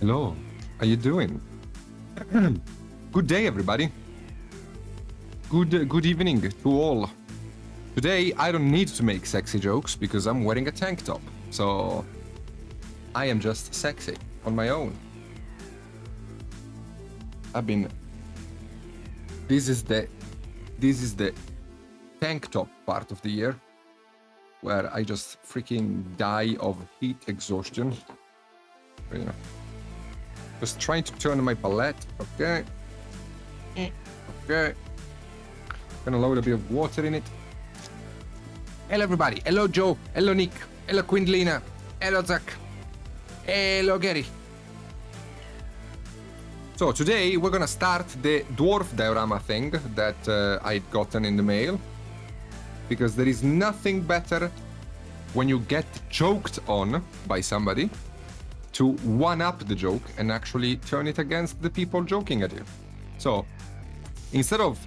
Hello, how you doing? Good day, everybody. Good evening to all. Today, I don't need to make sexy jokes because I'm wearing a tank top. So, I am just sexy on my own. This is the tank top part of the year where I just freaking die of heat exhaustion. You know. Just trying to turn my palette. Okay. Okay. Gonna load a bit of water in it. Hello everybody. Hello Joe. Hello Nick. Hello Quindlina. Hello Zach. Hello Gary. So today we're gonna start the dwarf diorama thing that I'd gotten in the mail. Because there is nothing better when you get joked on by somebody to one-up the joke and actually turn it against the people joking at you. So, instead of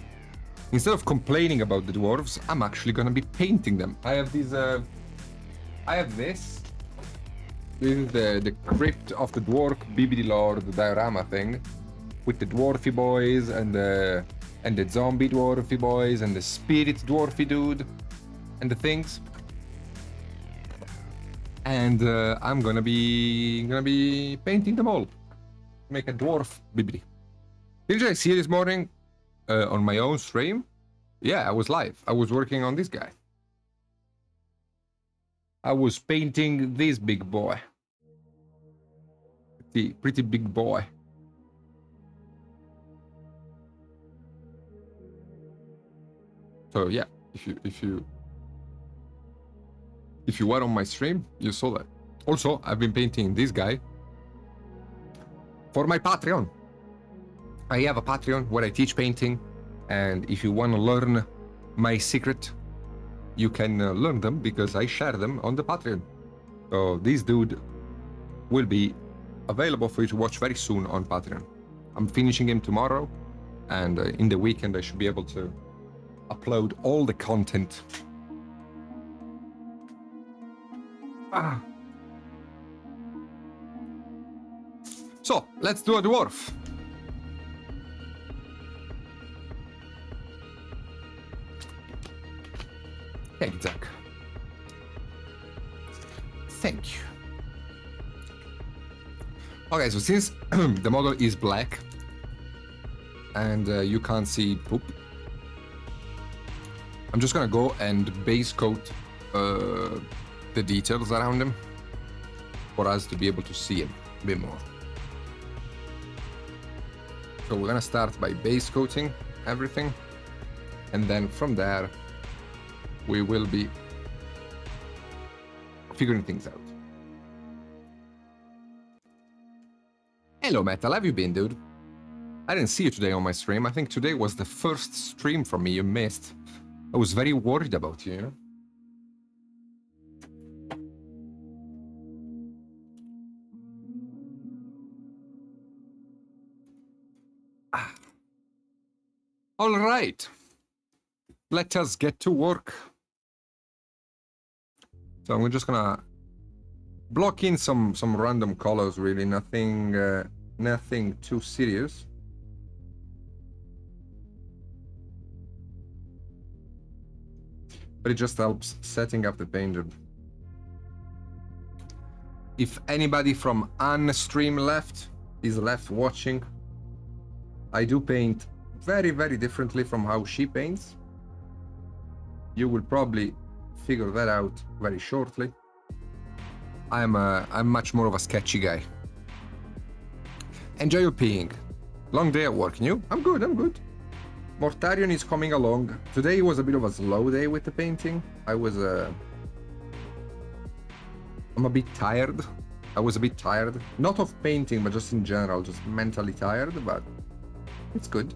complaining about the dwarves, I'm actually gonna be painting them. I have these. I have this. This is the crypt of the dwarf Bibbidi Lord diorama thing, with the dwarfy boys and the zombie dwarfy boys and the spirit dwarfy dude, and the things. And I'm gonna be painting them all. Make a dwarf Bibbidi. Did you see this morning on my own stream? Yeah, I was live. I was working on this guy. I was painting this big boy. Pretty big boy. So yeah, if you were on my stream, you saw that. Also, I've been painting this guy for my Patreon. I have a Patreon where I teach painting, and if you want to learn my secret, you can learn them because I share them on the Patreon. So this dude will be available for you to watch very soon on Patreon. I'm finishing him tomorrow, and in the weekend I should be able to upload all the content. So, let's do a dwarf. Thank you, Zach. Thank you. Okay, so since the model is black and you can't see poop, I'm just gonna go and base coat the details around him for us to be able to see him a bit more. So we're gonna start by base coating everything, and then from there we will be figuring things out. Hello Metal, how have you been, dude? I didn't see you today on my stream. I think today was the first stream from me you missed. I was very worried about you, you know? All right, let us get to work. So I'm just gonna block in some random colors, really, nothing too serious. But it just helps setting up the painter. If anybody from Unstream is left watching, I do paint very, very differently from how she paints. You will probably figure that out very shortly. I'm much more of a sketchy guy. Enjoy your peeing. Long day at work, and you? I'm good. Mortarion is coming along. Today was a bit of a slow day with the painting. I'm a bit tired. I was a bit tired. Not of painting, but just in general, just mentally tired, but it's good.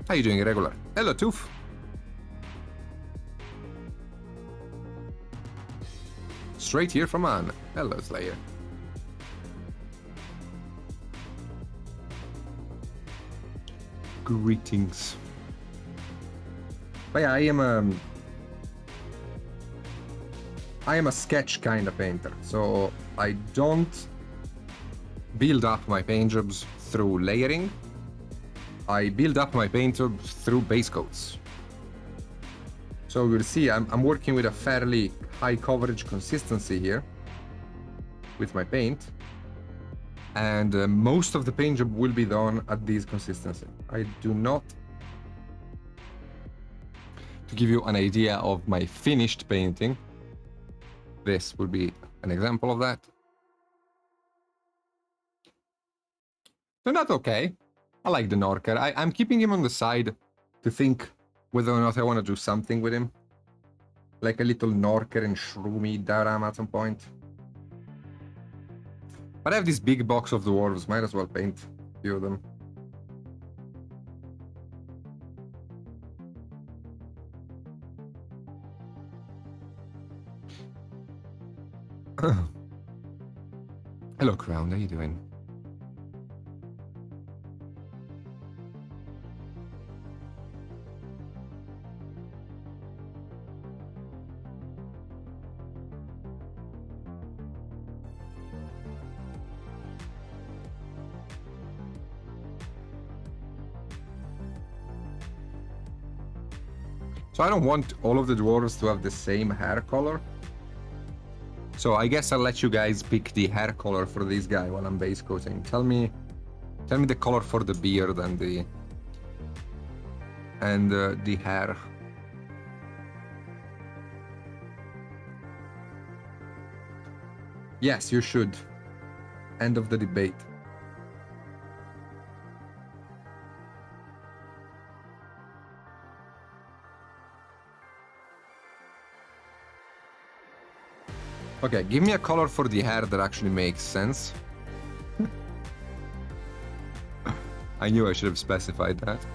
How you doing, Irregular? Hello, Tooth. Straight here from Anne. Hello, Slayer. Greetings. But yeah, I am a sketch kind of painter, so I don't build up my paint jobs through layering. I build up my paint jobs through base coats. So you'll see I'm working with a fairly high coverage consistency here with my paint. And most of the paint job will be done at this consistency. I do not... To give you an idea of my finished painting, this would be an example of that. Turned out okay. I like the Norker. I'm keeping him on the side to think whether or not I want to do something with him. Like a little Norker and Shroomy diorama at some point. But I have this big box of dwarves, might as well paint a few of them. Hello, Crown, how you doing? So I don't want all of the dwarves to have the same hair color. So I guess I'll let you guys pick the hair color for this guy while I'm base coating. Tell me the color for the beard and the hair. Yes, you should. End of the debate. Okay, give me a color for the hair that actually makes sense. I knew I should have specified that.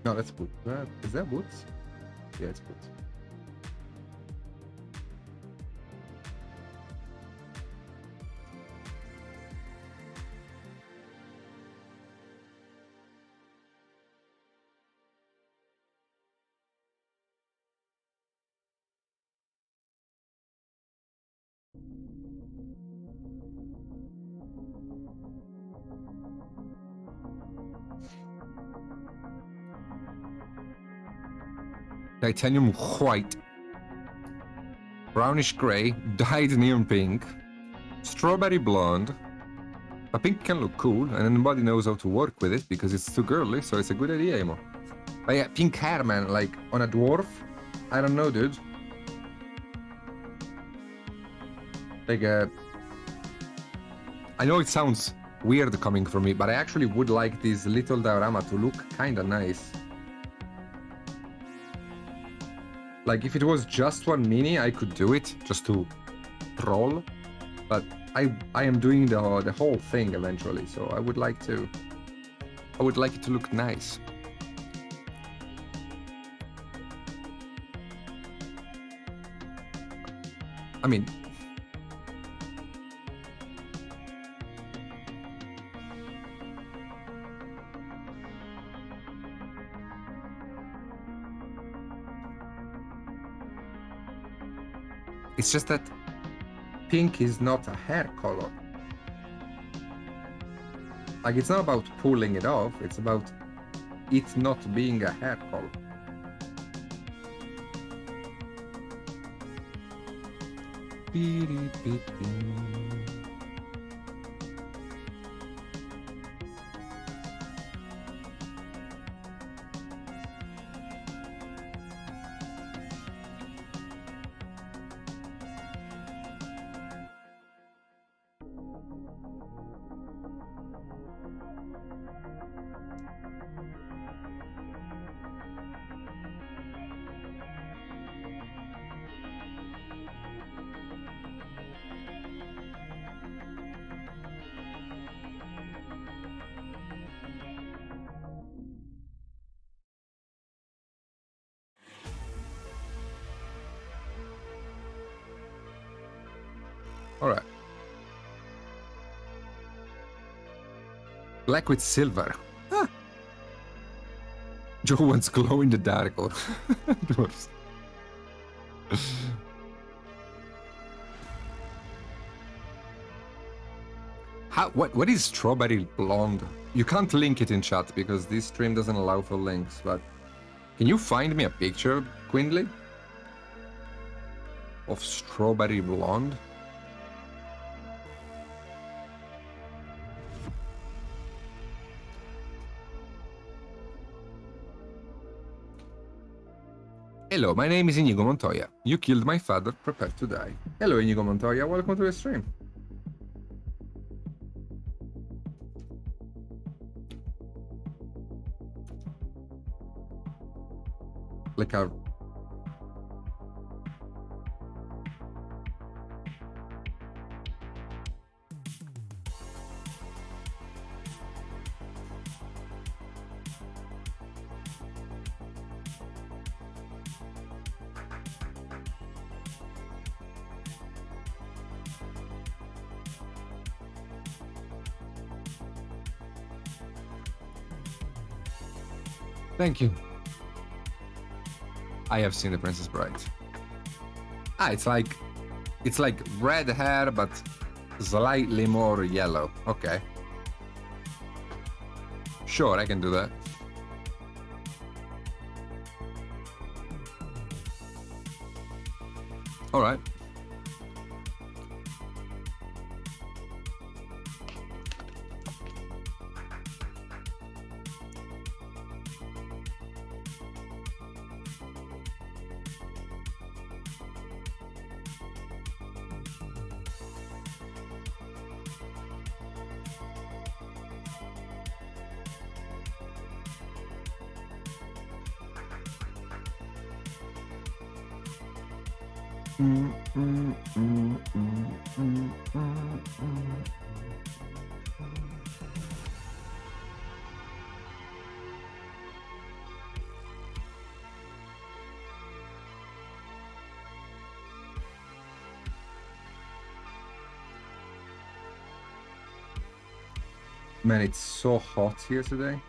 No, that's boots. Is that boots? Yeah, it's boots. Titanium white, brownish gray, dyed neon pink, strawberry blonde. A pink can look cool, and nobody knows how to work with it because it's too girly, so it's a good idea, Emo. But yeah, pink hair, man, like on a dwarf. I don't know, dude. Like, I know it sounds weird coming from me, but I actually would like this little diorama to look kinda nice. Like, if it was just one mini, I could do it, just to troll. But I am doing the whole thing eventually, so I would like it to look nice. I mean... It's just that pink is not a hair color. Like, it's not about pulling it off, it's about it not being a hair color. All right. Black with silver. Ah. Joe wants glow in the dark or dwarves. What is strawberry blonde? You can't link it in chat because this stream doesn't allow for links, but can you find me a picture, Quindley? Of strawberry blonde? Hello, my name is Inigo Montoya. You killed my father, prepare to die. Hello, Inigo Montoya, welcome to the stream. Like a... Thank you. I have seen The Princess Bride. Ah, it's like red hair, but slightly more yellow. Okay. Sure, I can do that. All right. Man, it's so hot here today.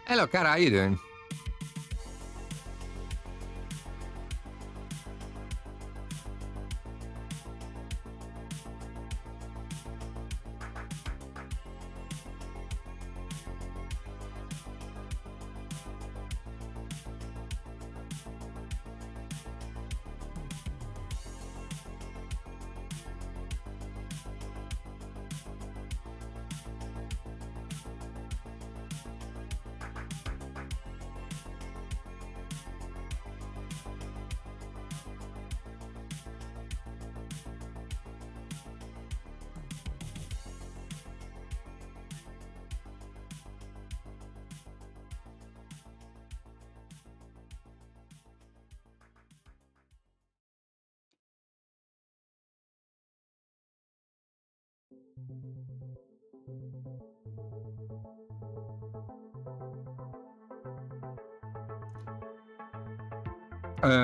Hello, Cara, how you doing?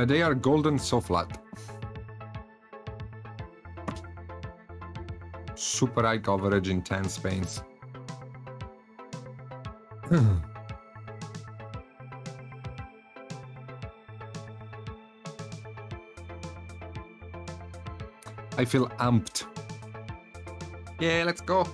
They are golden so flat. Super high coverage, intense paints. I feel amped. Yeah, let's go.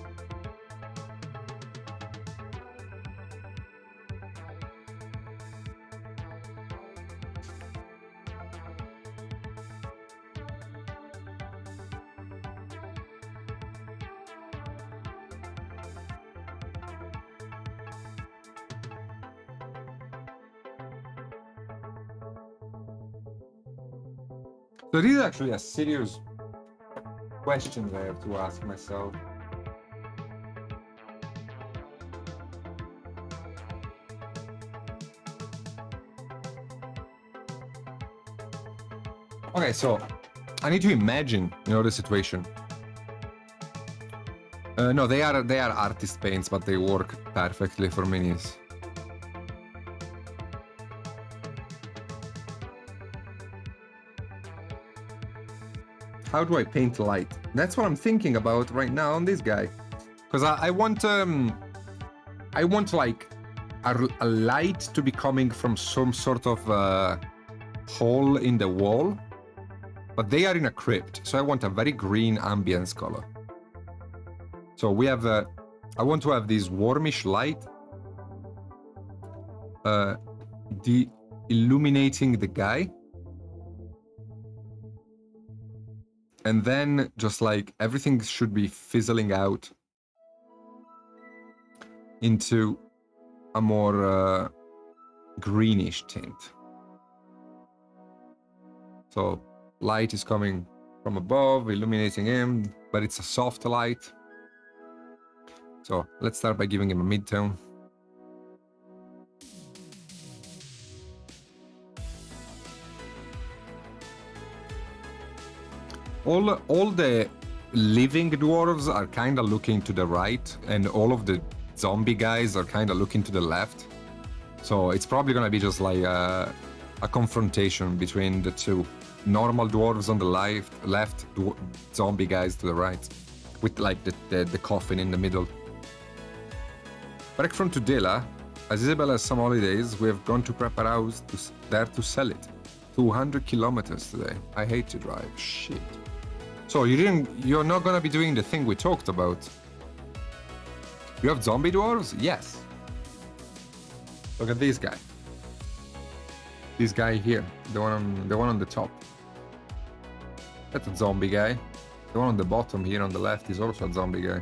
So this is actually a serious question that I have to ask myself. Okay, so I need to imagine, the situation. No, they are artist paints, but they work perfectly for minis. How do I paint light? That's what I'm thinking about right now on this guy, because I want like a light to be coming from some sort of hole in the wall, but they are in a crypt, so I want a very green ambience color. So we have I want to have this warmish light illuminating the guy, and then just like everything should be fizzling out into a more greenish tint. So light is coming from above, illuminating him, but it's a soft light. So let's start by giving him a mid-tone. All the living dwarves are kind of looking to the right, and all of the zombie guys are kind of looking to the left. So it's probably gonna be just like a confrontation between the two. Normal dwarves on the left, zombie guys to the right, with like the coffin in the middle. Back from Tudela, as Isabel has some holidays, we have gone to prep our house there to sell it. 200 kilometers today. I hate to drive. Shit. So you're not gonna be doing the thing we talked about. You have zombie dwarves? Yes. Look at this guy. This guy here, the one on the top. That's a zombie guy. The one on the bottom here on the left is also a zombie guy.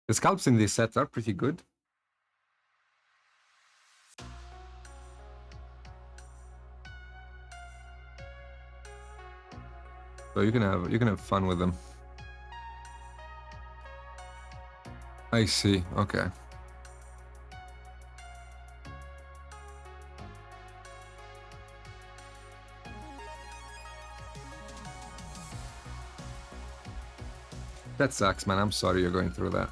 The sculpts in this set are pretty good. So you can have fun with them. I see. Okay. That sucks, man. I'm sorry you're going through that.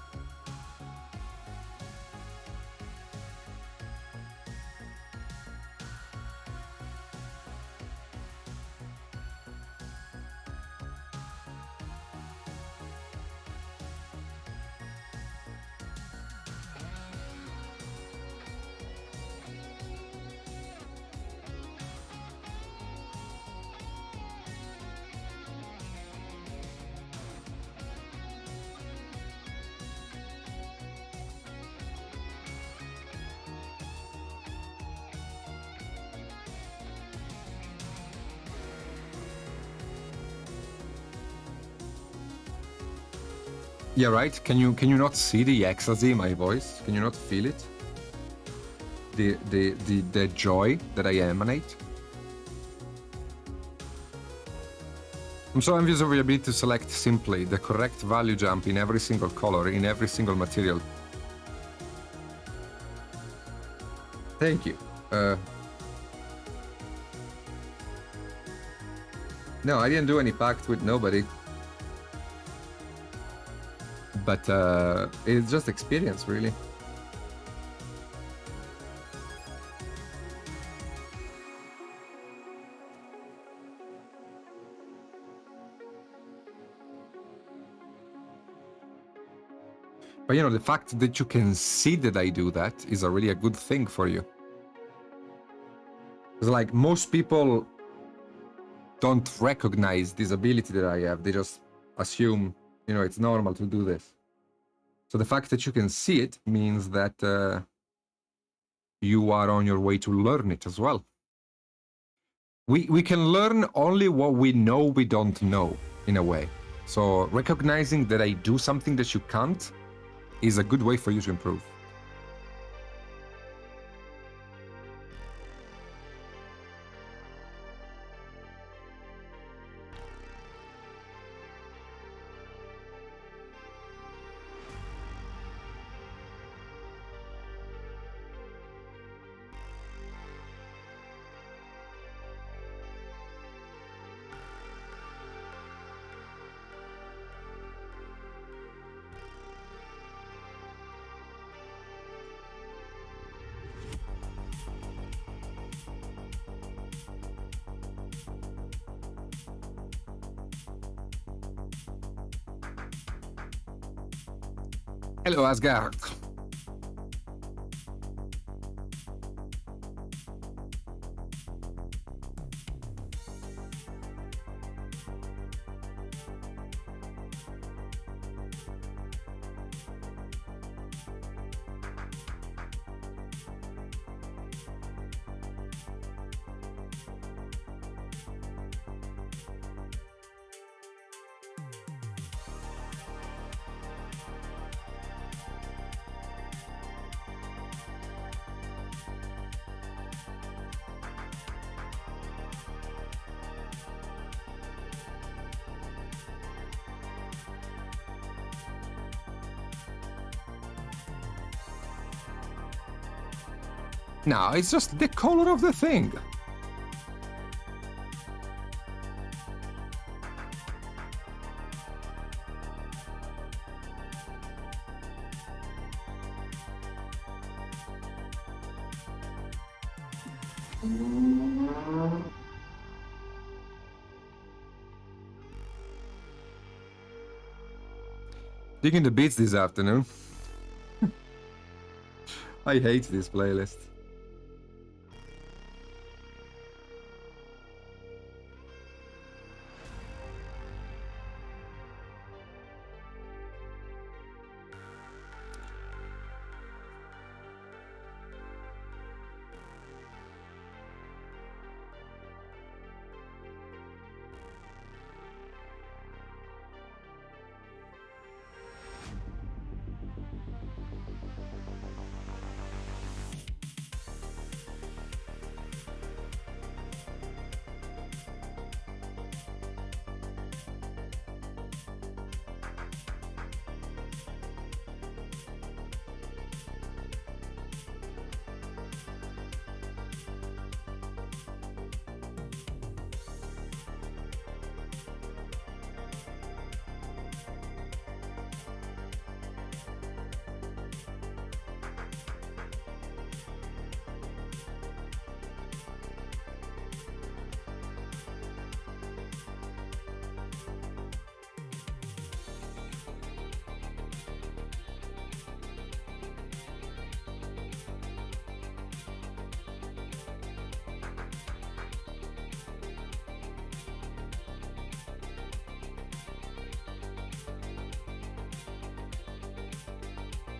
Yeah, right. Can you not see the ecstasy in my voice? Can you not feel it? The joy that I emanate. I'm so envious of your ability to select simply the correct value jump in every single color, in every single material. Thank you. No, I didn't do any pact with nobody. But it's just experience, really. But you know, the fact that you can see that I do that is really a good thing for you. It's like most people don't recognize this ability that I have. They just assume, you know, it's normal to do this. So the fact that you can see it means that you are on your way to learn it as well. We can learn only what we know we don't know, in a way. So recognizing that I do something that you can't is a good way for you to improve. Hello, Asgard. No, it's just the color of the thing. Digging the beats this afternoon. I hate this playlist.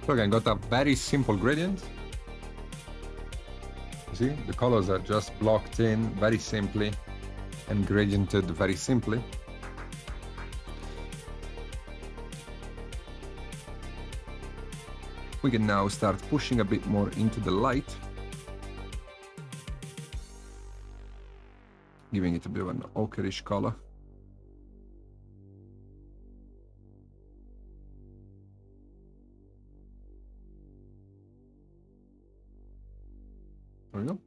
Look, I got a very simple gradient. You see, the colors are just blocked in very simply and gradiented very simply. We can now start pushing a bit more into the light, giving it a bit of an ochreish color. There we go.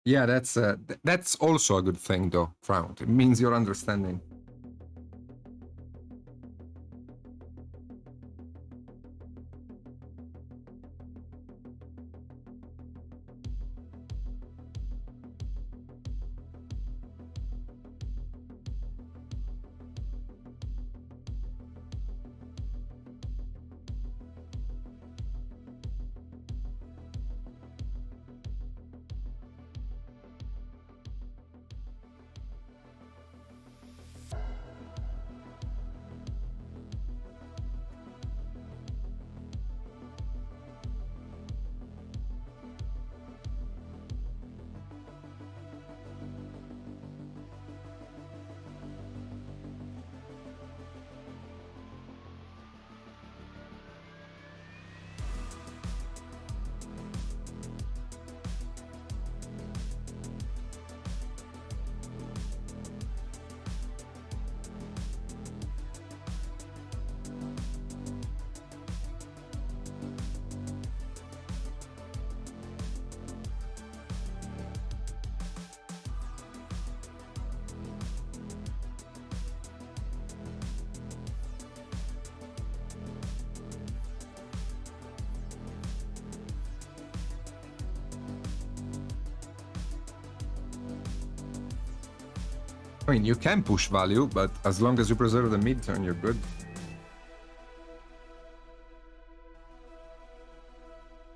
Yeah, that's also a good thing, though, Frowned. It means you're understanding. I mean, you can push value, but as long as you preserve the mid-turn, you're good.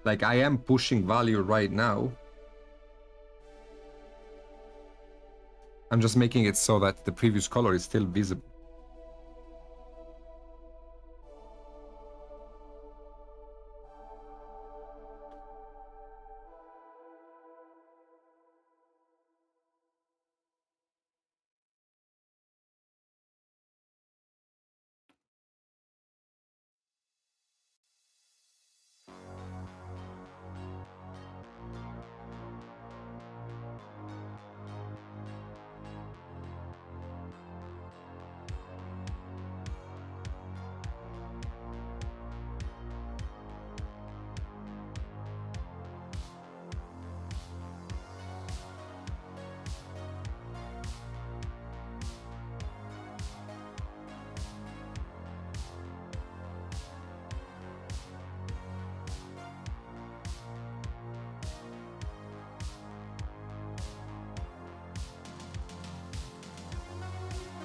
Like, I am pushing value right now. I'm just making it so that the previous color is still visible.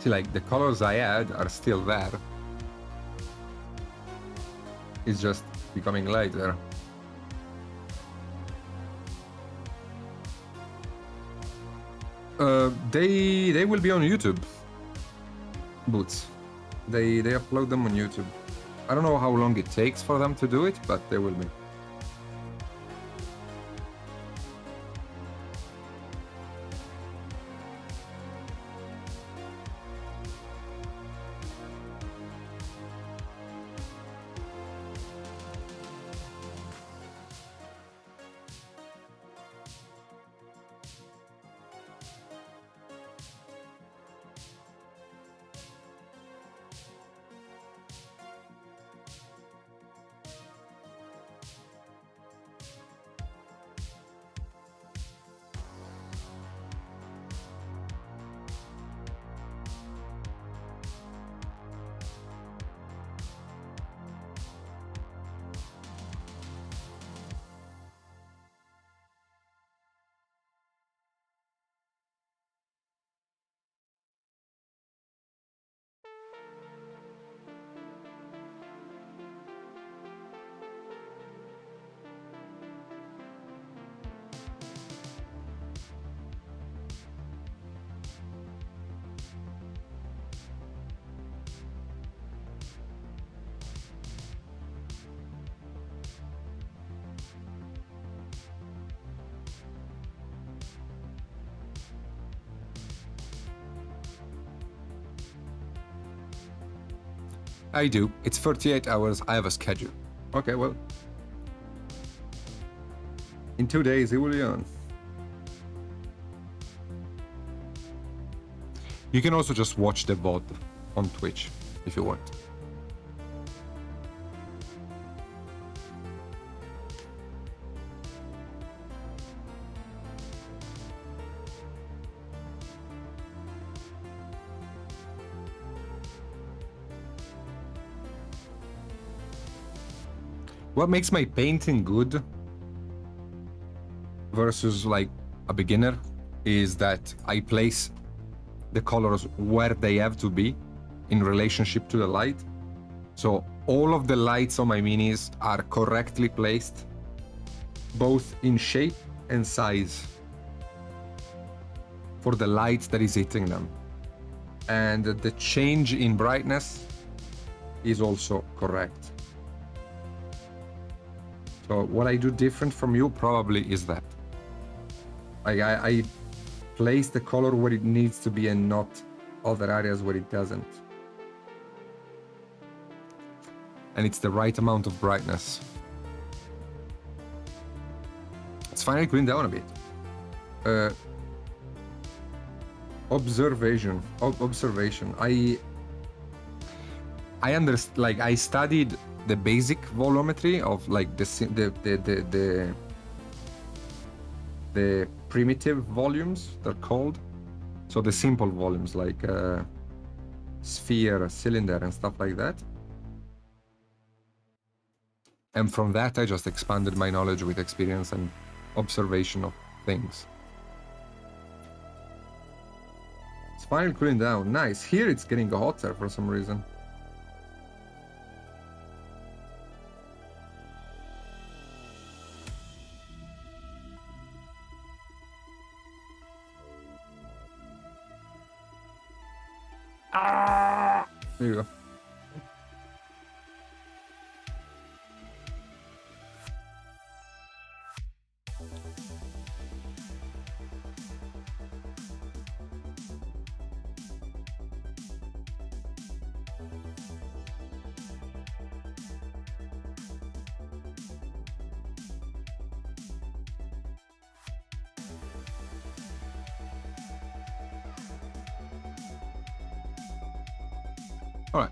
See, like, the colors I add are still there. It's just becoming lighter. They will be on YouTube. Boots. They upload them on YouTube. I don't know how long it takes for them to do it, but they will be. I do. It's 38 hours. I have a schedule. Okay, well. In 2 days, it will be on. You can also just watch the VOD on Twitch if you want. What makes my painting good versus like a beginner is that I place the colors where they have to be in relationship to the light. So all of the lights on my minis are correctly placed, both in shape and size for the light that is hitting them. And the change in brightness is also correct. So what I do different from you probably is that I place the color where it needs to be and not other areas where it doesn't. And it's the right amount of brightness. It's finally cooling down a bit. Observation. I understand. Like I studied the basic volumetry of like the primitive volumes they're called. So the simple volumes like sphere, cylinder, and stuff like that. And from that, I just expanded my knowledge with experience and observation of things. It's finally cooling down. Nice. Here it's getting hotter for some reason. There you go. All right.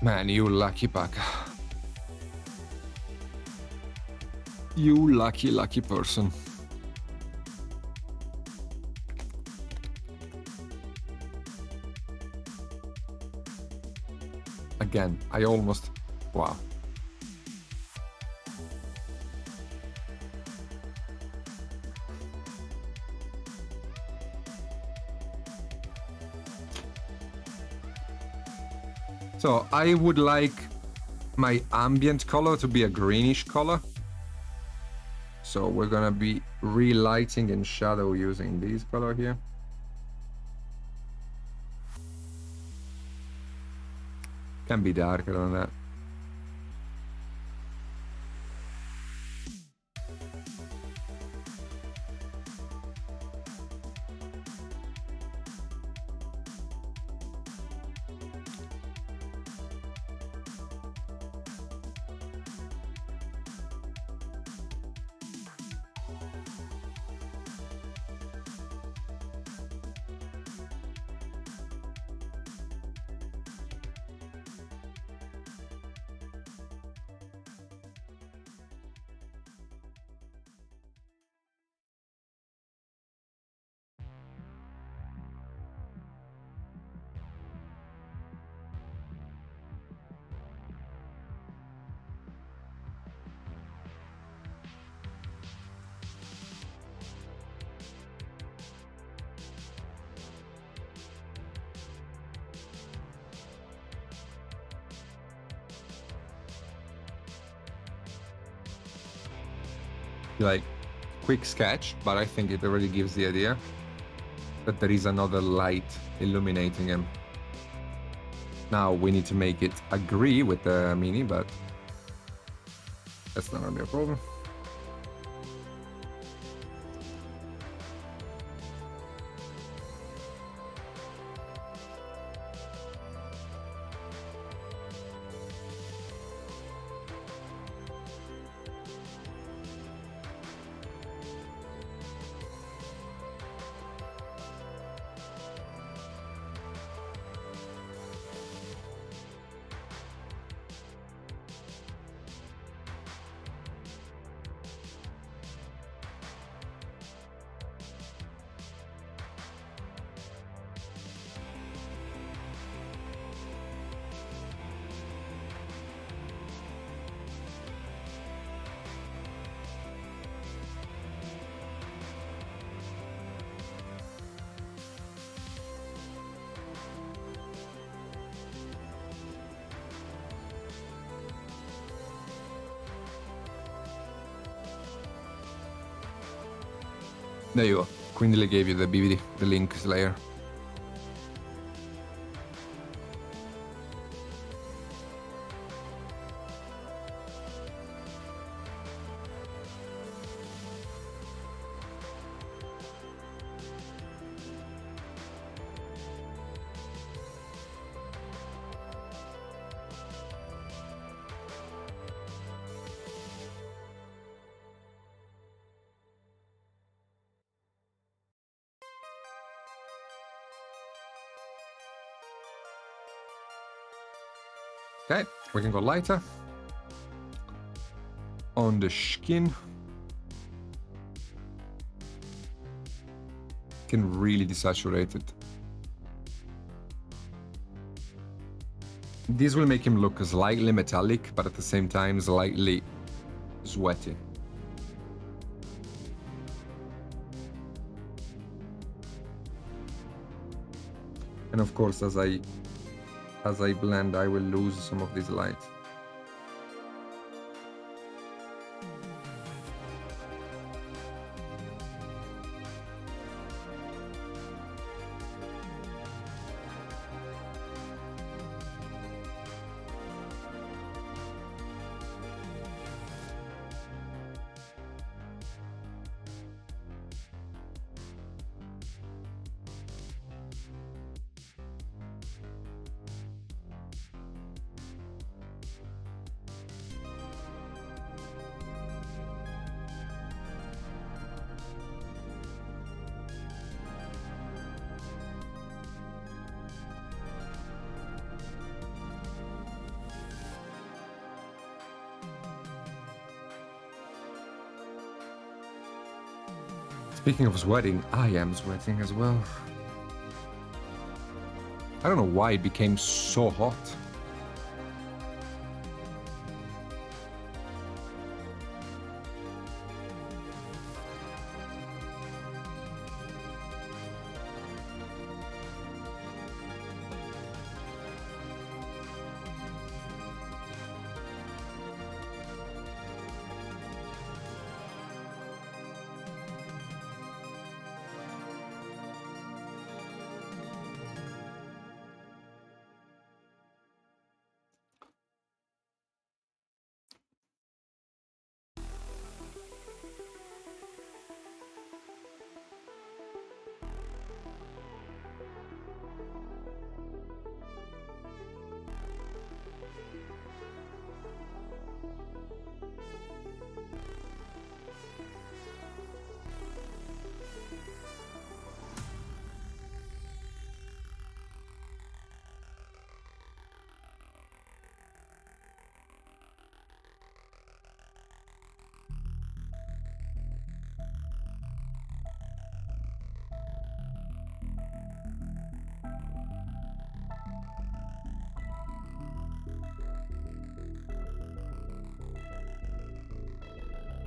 Man, you lucky bugger. You lucky person. Again, I almost... Wow. So I would like my ambient color to be a greenish color. So we're gonna be relighting in shadow using this color here. Can be darker than that. Like quick sketch, but I think it already gives the idea that there is another light illuminating him. Now we need to make it agree with the mini, but that's not gonna be a problem. There you go. Quindi gave you the BBD, the link Slayer. Okay, we can go lighter on the skin. Can really desaturate it. This will make him look slightly metallic, but at the same time slightly sweaty. And of course, as I blend, I will lose some of this light. Speaking of sweating, I am sweating as well. I don't know why it became so hot.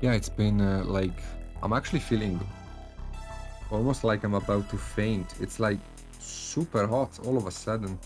Yeah, it's been like, I'm actually feeling almost like I'm about to faint. It's like super hot all of a sudden.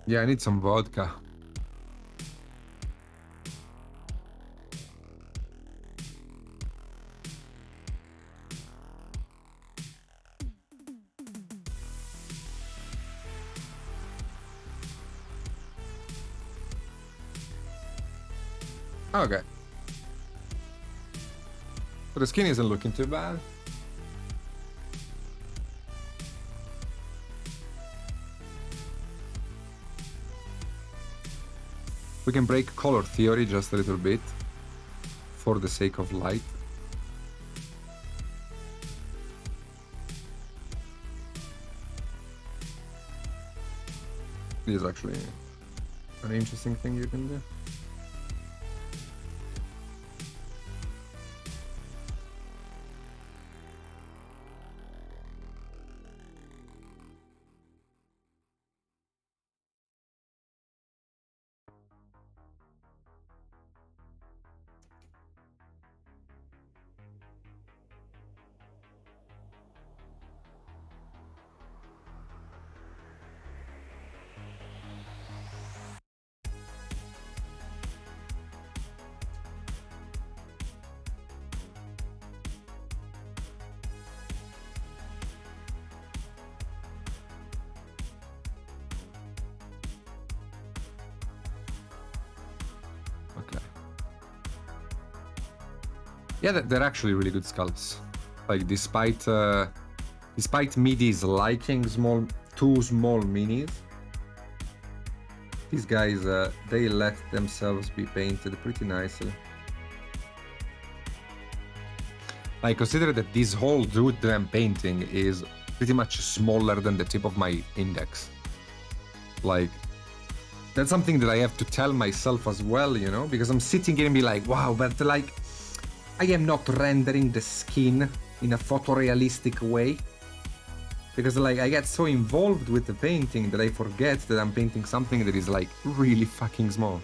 Yeah, I need some vodka. Okay. So the skin isn't looking too bad. We can break color theory just a little bit for the sake of light. This is actually an interesting thing you can do. Yeah, they're actually really good sculpts. Like, despite me disliking two small minis, these guys, they let themselves be painted pretty nicely. Like, consider that this whole dude that I'm painting is pretty much smaller than the tip of my index. Like, that's something that I have to tell myself as well, you know? Because I'm sitting here and be like, wow, but like, I am not rendering the skin in a photorealistic way. Because like, I get so involved with the painting that I forget that I'm painting something that is like really fucking small.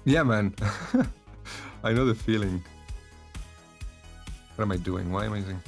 Yeah, man. I know the feeling. What am I doing? Why am I doing?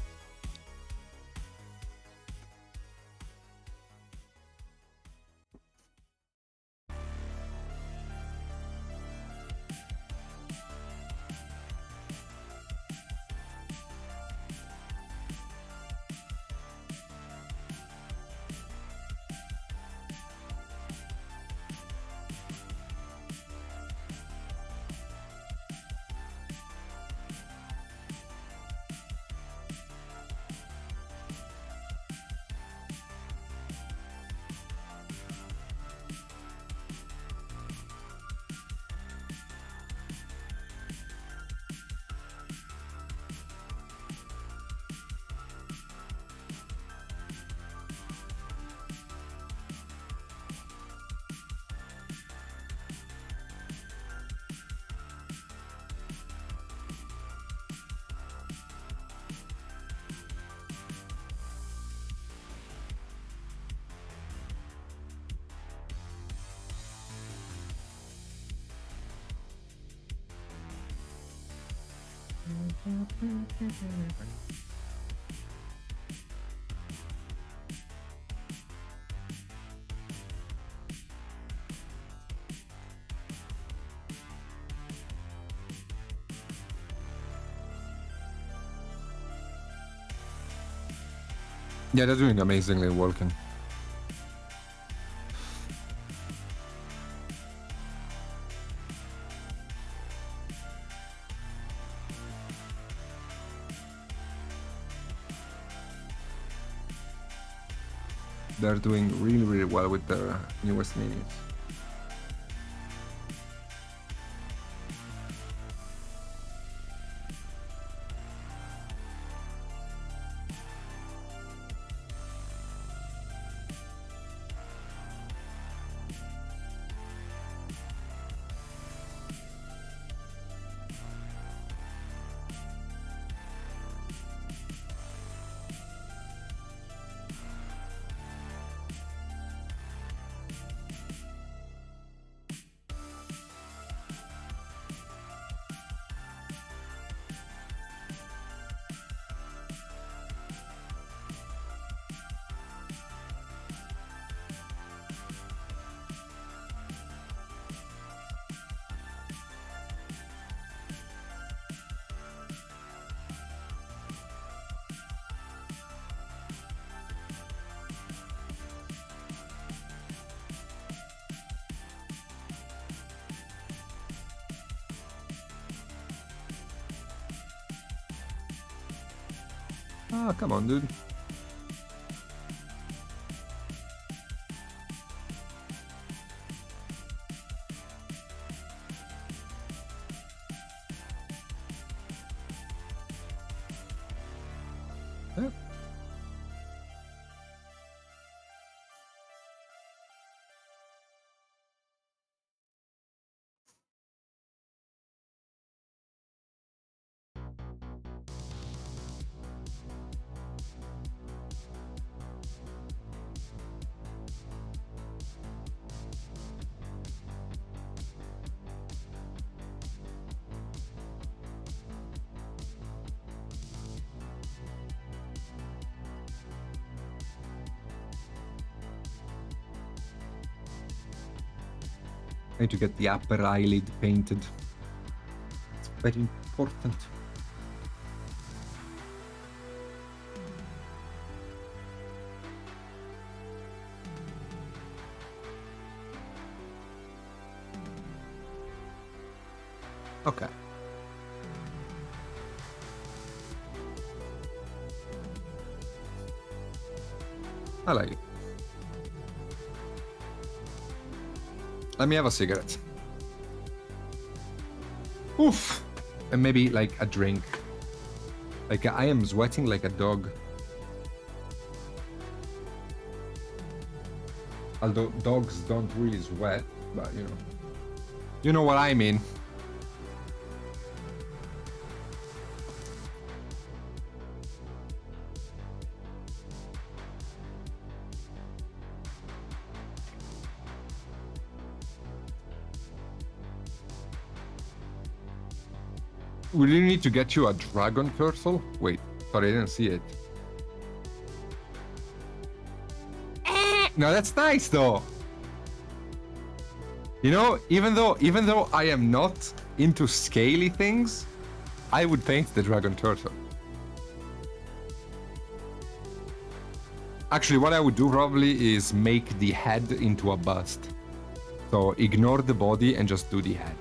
Yeah, they're doing amazingly working. They're doing really, really well with their newest minis. Ah, come on, dude. Yeah. I need to get the upper eyelid painted. It's very important. Okay. I like it. Let me have a cigarette. Oof! And maybe like a drink. Like I am sweating like a dog. Although dogs don't really sweat, but you know. You know what I mean. We really need to get you a dragon turtle. Wait, sorry, I didn't see it. No, that's nice though. You know, even though I am not into scaly things, I would paint the dragon turtle. Actually, what I would do probably is make the head into a bust. So ignore the body and just do the head.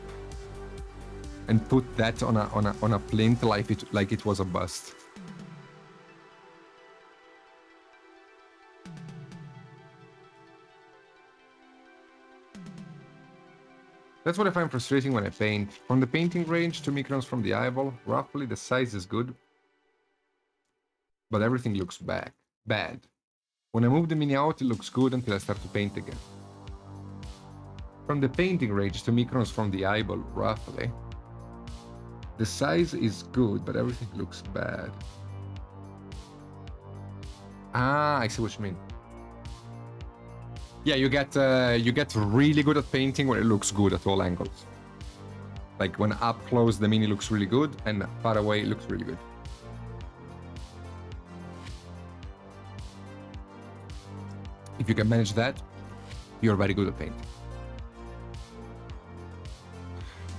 And put that on a plinth like it was a bust. That's what I find frustrating when I paint. From the painting range to microns from the eyeball, roughly the size is good, but everything looks bad. When I move the mini out, it looks good until I start to paint again. From the painting range to microns from the eyeball, roughly, the size is good, but everything looks bad. Ah, I see what you mean. Yeah, you get really good at painting when it looks good at all angles. Like when up close the mini looks really good, and far away it looks really good. If you can manage that, you're very good at painting.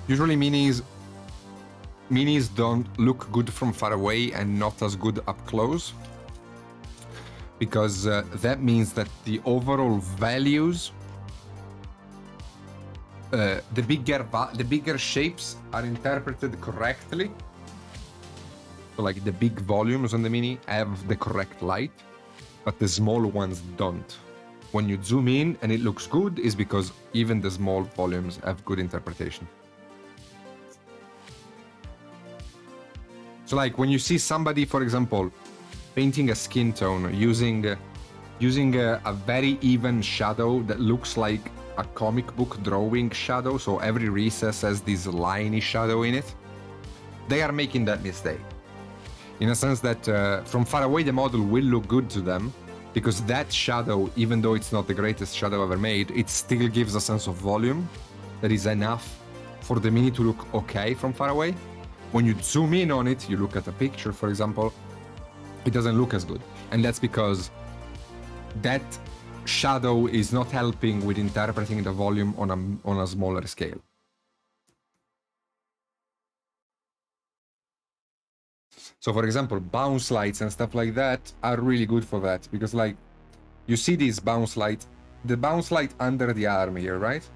Usually minis don't look good from far away and not as good up close, because that means that the overall values, the bigger shapes are interpreted correctly. So like the big volumes on the mini have the correct light, but the small ones don't. When you zoom in and it looks good, is because even the small volumes have good interpretation. So like when you see somebody, for example, painting a skin tone using a very even shadow that looks like a comic book drawing shadow, so every recess has this liney shadow in it, they are making that mistake. In a sense that from far away the model will look good to them, because that shadow, even though it's not the greatest shadow ever made, it still gives a sense of volume that is enough for the mini to look okay from far away. When you zoom in on it, you look at a picture, for example, it doesn't look as good. And that's because that shadow is not helping with interpreting the volume on a smaller scale. So for example, bounce lights and stuff like that are really good for that, because like you see these bounce lights, the bounce light under the arm here, right?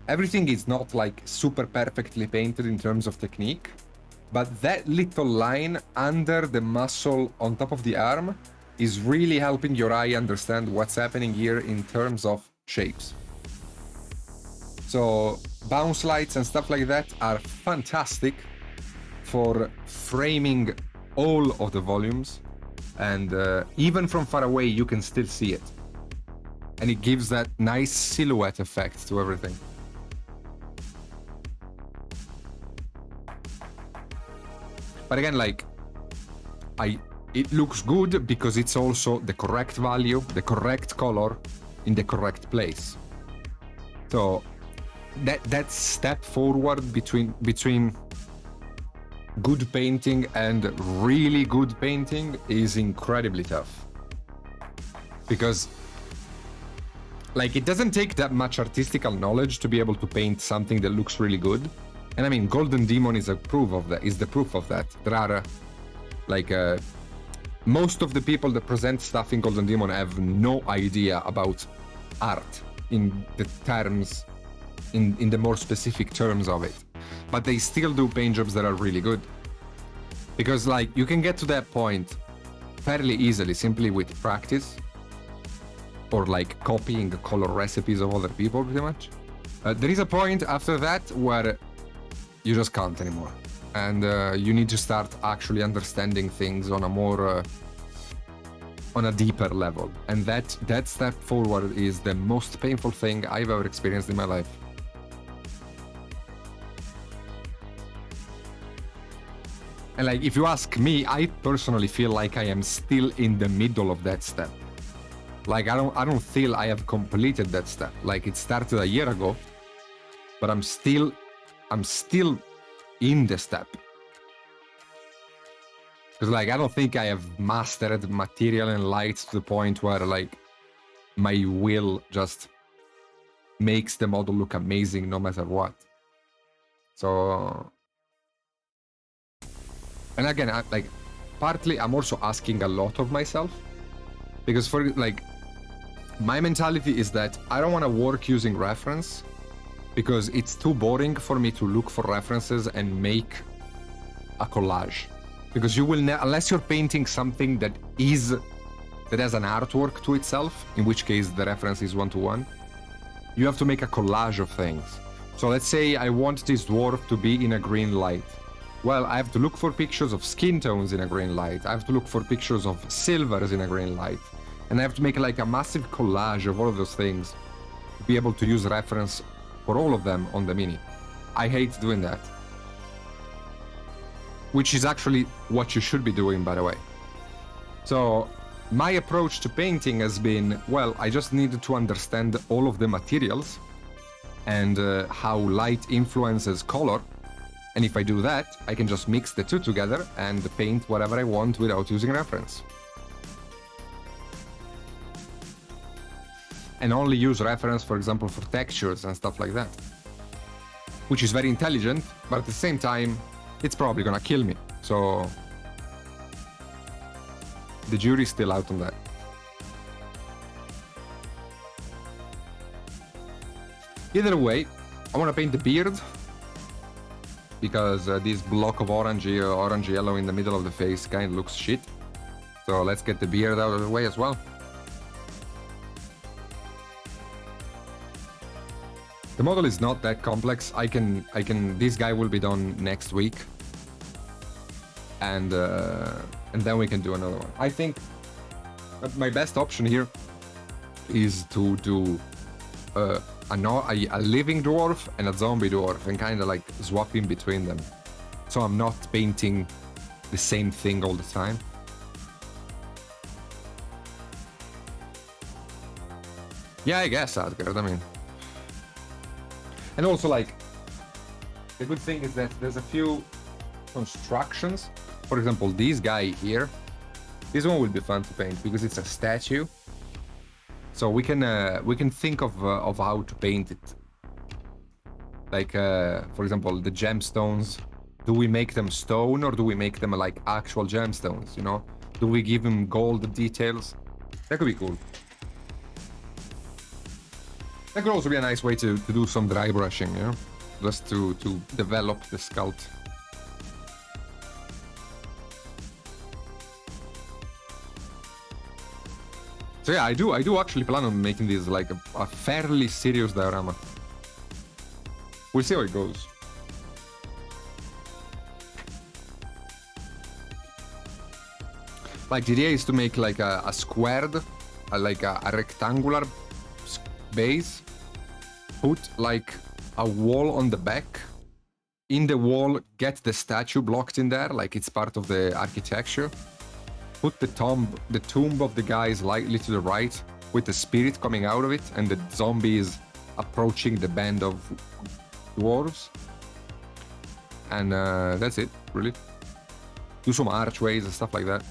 Everything is not like super perfectly painted in terms of technique, But that little line under the muscle on top of the arm is really helping your eye understand what's happening here in terms of shapes. So bounce lights and stuff like that are fantastic for framing all of the volumes, and even from far away you can still see it, and it gives that nice silhouette effect to everything. But again, like, it looks good because it's also the correct value, the correct color in the correct place. So that step forward between good painting and really good painting is incredibly tough, because like it doesn't take that much artistical knowledge to be able to paint something that looks really good. And I mean, Golden Demon is the proof of that. There are most of the people that present stuff in Golden Demon have no idea about art in the terms, in the more specific terms of it, but they still do paint jobs that are really good, because like you can get to that point fairly easily simply with practice, or like copying color recipes of other people pretty much. There is a point after that where you just can't anymore, and you need to start actually understanding things on a more on a deeper level, and that step forward is the most painful thing I've ever experienced in my life. And like, if you ask me, I personally feel like I am still in the middle of that step. Like, I don't feel I have completed that step. Like, it started a year ago, but I'm still in the step. Because like, I don't think I have mastered material and light to the point where like my will just makes the model look amazing no matter what. So, and again, partly I'm also asking a lot of myself, because for like, my mentality is that I don't want to work using reference, because it's too boring for me to look for references and make a collage. Because you will unless you're painting something that has an artwork to itself, in which case the reference is one-to-one, you have to make a collage of things. So let's say I want this dwarf to be in a green light. Well, I have to look for pictures of skin tones in a green light. I have to look for pictures of silvers in a green light. And I have to make like a massive collage of all of those things to be able to use reference for all of them on the Mini. I hate doing that. Which is actually what you should be doing, by the way. So my approach to painting has been, well, I just needed to understand all of the materials and how light influences color. And if I do that, I can just mix the two together and paint whatever I want without using reference. And only use reference, for example, for textures and stuff like that. Which is very intelligent, but at the same time, it's probably gonna kill me. So the jury's still out on that. Either way, I want to paint the beard, because this block of orange yellow in the middle of the face kind of looks shit. So let's get the beard out of the way as well. The model is not that complex. This guy will be done next week. And then we can do another one. I think my best option here is to do a living dwarf and a zombie dwarf and kind of like swap in between them. So I'm not painting the same thing all the time. Yeah, I guess, Asgard, I mean. And also, like, the good thing is that there's a few constructions. For example, this guy here. This one will be fun to paint because it's a statue. So we can think of how to paint it. Like, for example, the gemstones. Do we make them stone or do we make them like actual gemstones? You know, do we give them gold details? That could be cool. That could also be a nice way to do some dry brushing, you know? Just to develop the sculpt. So yeah, I do actually plan on making this like a fairly serious diorama. We'll see how it goes. Like the idea is to make like a squared, like a rectangular base, put like a wall on the back. In the wall, get the statue blocked in there, like it's part of the architecture. Put the tomb of the guy slightly to the right, with the spirit coming out of it, and the zombies approaching the band of dwarves. And that's it, really. Do some archways and stuff like that.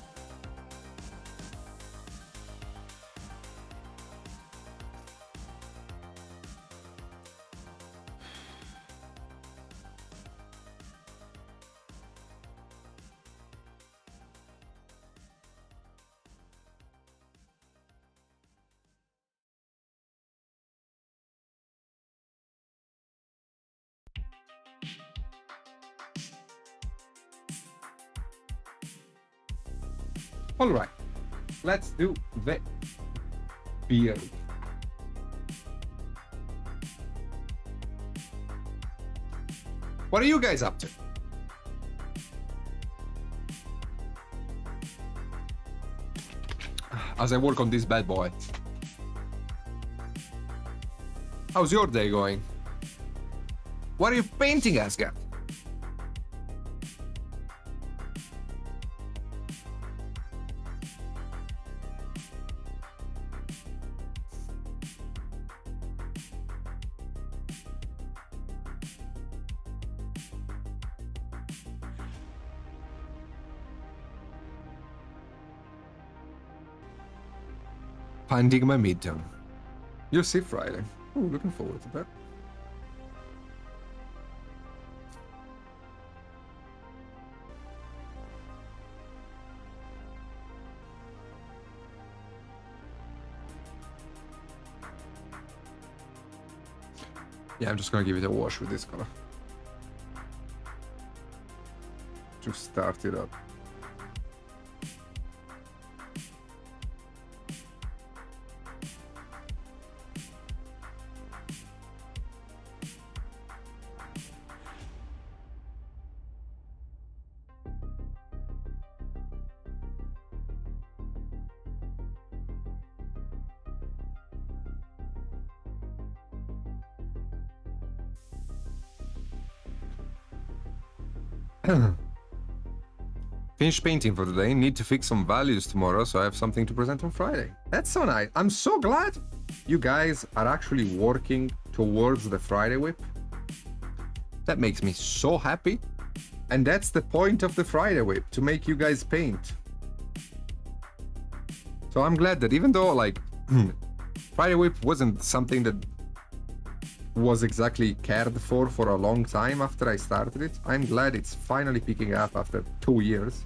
All right, let's do the beard. What are you guys up to? As I work on this bad boy. How's your day going? What are you painting, Asgard? Finding my midterm. You'll see Friday. Ooh, looking forward to that. Yeah, I'm just gonna give it a wash with this color. To start it up. Finished painting for today. Need to fix some values tomorrow, so I have something to present on Friday. That's so nice. I'm so glad you guys are actually working towards the Friday whip. That makes me so happy. And that's the point of the Friday whip, to make you guys paint. So I'm glad that even though like Friday whip wasn't something that was exactly cared for a long time after I started it, I'm glad it's finally picking up after 2 years.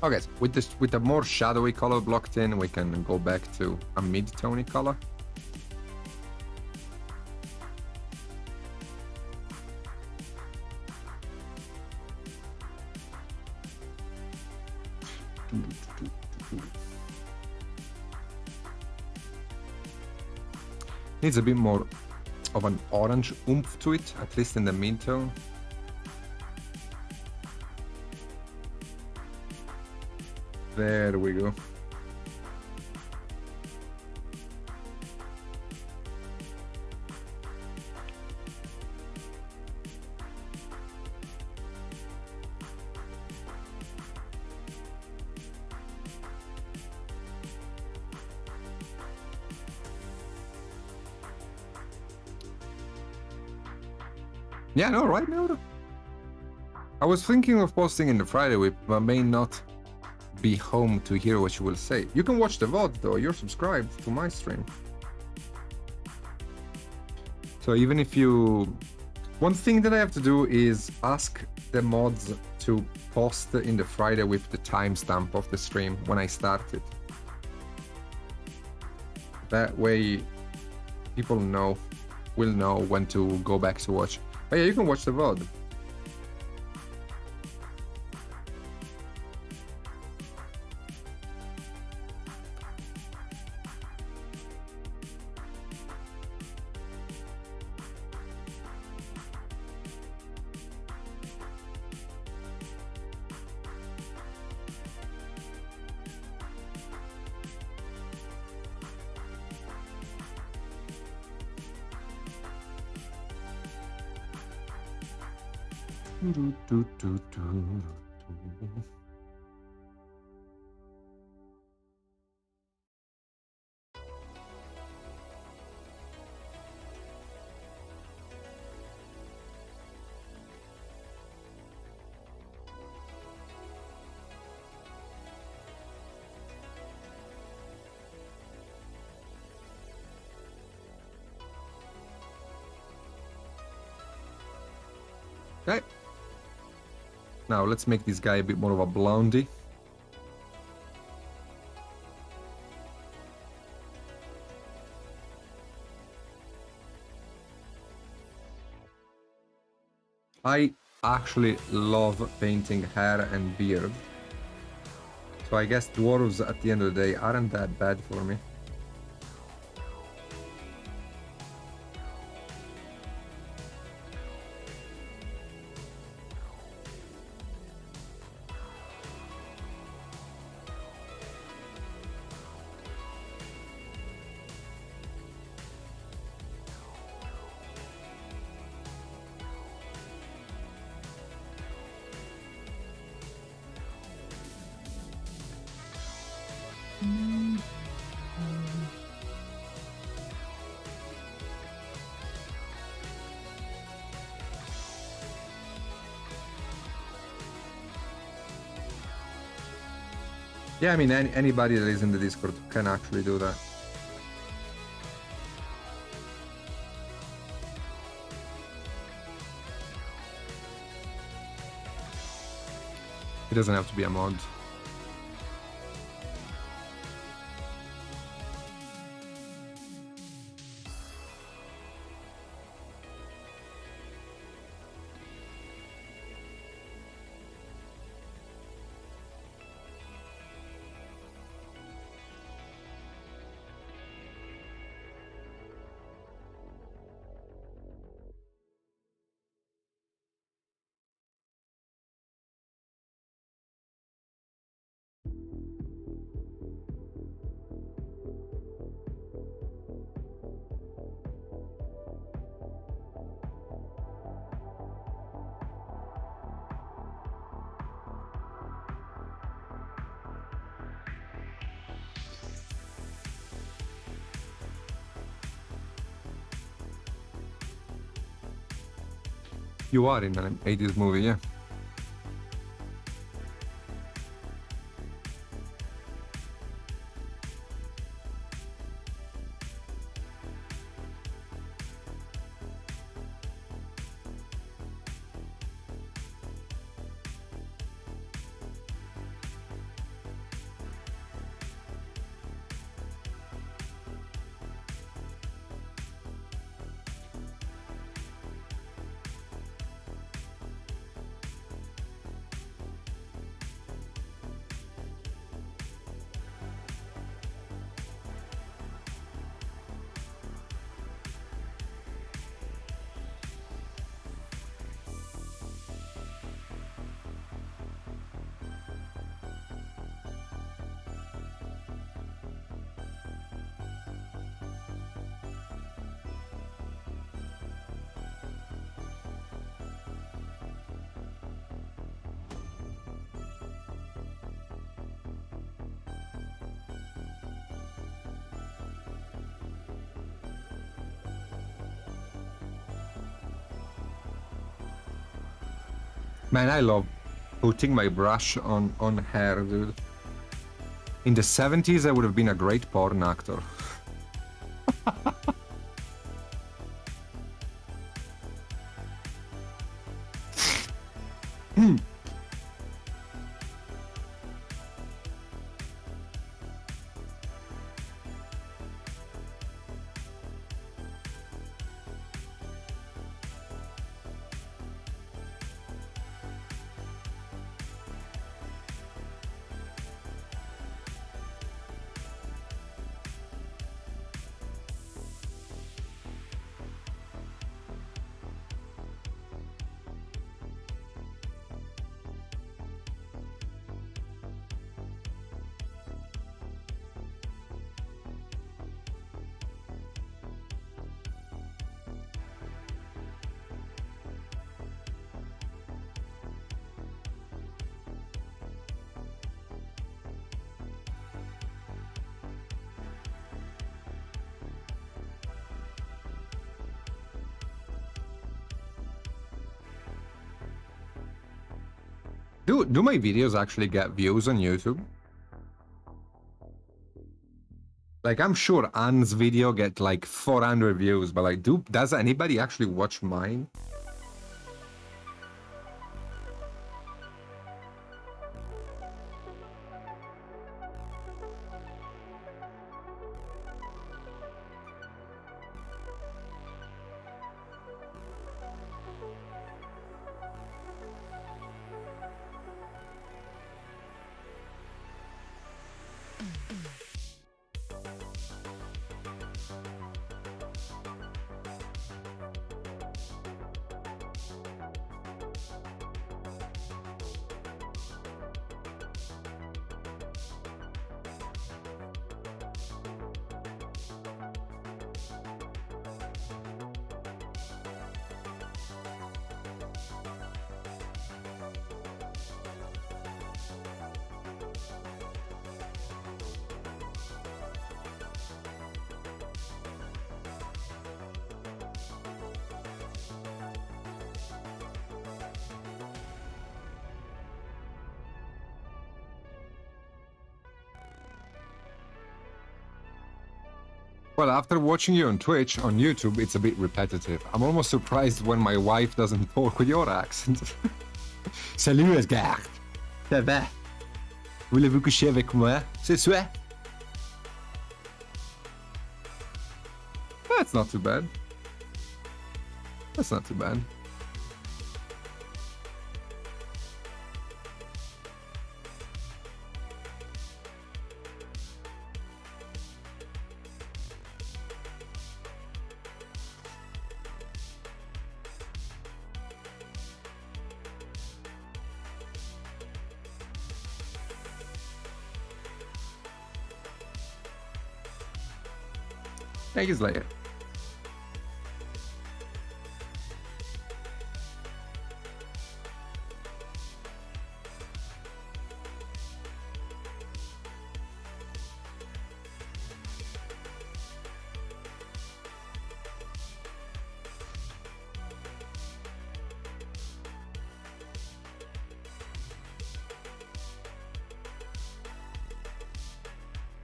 Okay, so with a more shadowy color blocked in, we can go back to a mid-tony color. Needs a bit more of an orange oomph to it, at least in the mid-tone. There we go. Yeah, no, right now. I was thinking of posting in the Friday week, but may not be home to hear what you will say. You can watch the VOD though, you're subscribed to my stream. So even if you... One thing that I have to do is ask the mods to post in the Friday with the timestamp of the stream when I start it. That way people will know when to go back to watch. But yeah, you can watch the VOD. Okay. Now let's make this guy a bit more of a blondie. I actually love painting hair and beard. So I guess dwarves at the end of the day aren't that bad for me. Yeah, I mean, anybody that is in the Discord can actually do that. It doesn't have to be a mod. You are in an 80s movie, yeah. Man, I love putting my brush on hair, dude. In the 70s, I would have been a great porn actor. Do my videos actually get views on YouTube? Like, I'm sure Anne's video get like 400 views, but like, does anybody actually watch mine? Well, after watching you on Twitch, on YouTube, it's a bit repetitive. I'm almost surprised when my wife doesn't talk with your accent. Salut Asgard. Ça va? Voulez-vous coucher avec moi ce soir? That's not too bad. That's not too bad. Thank you, Slayer.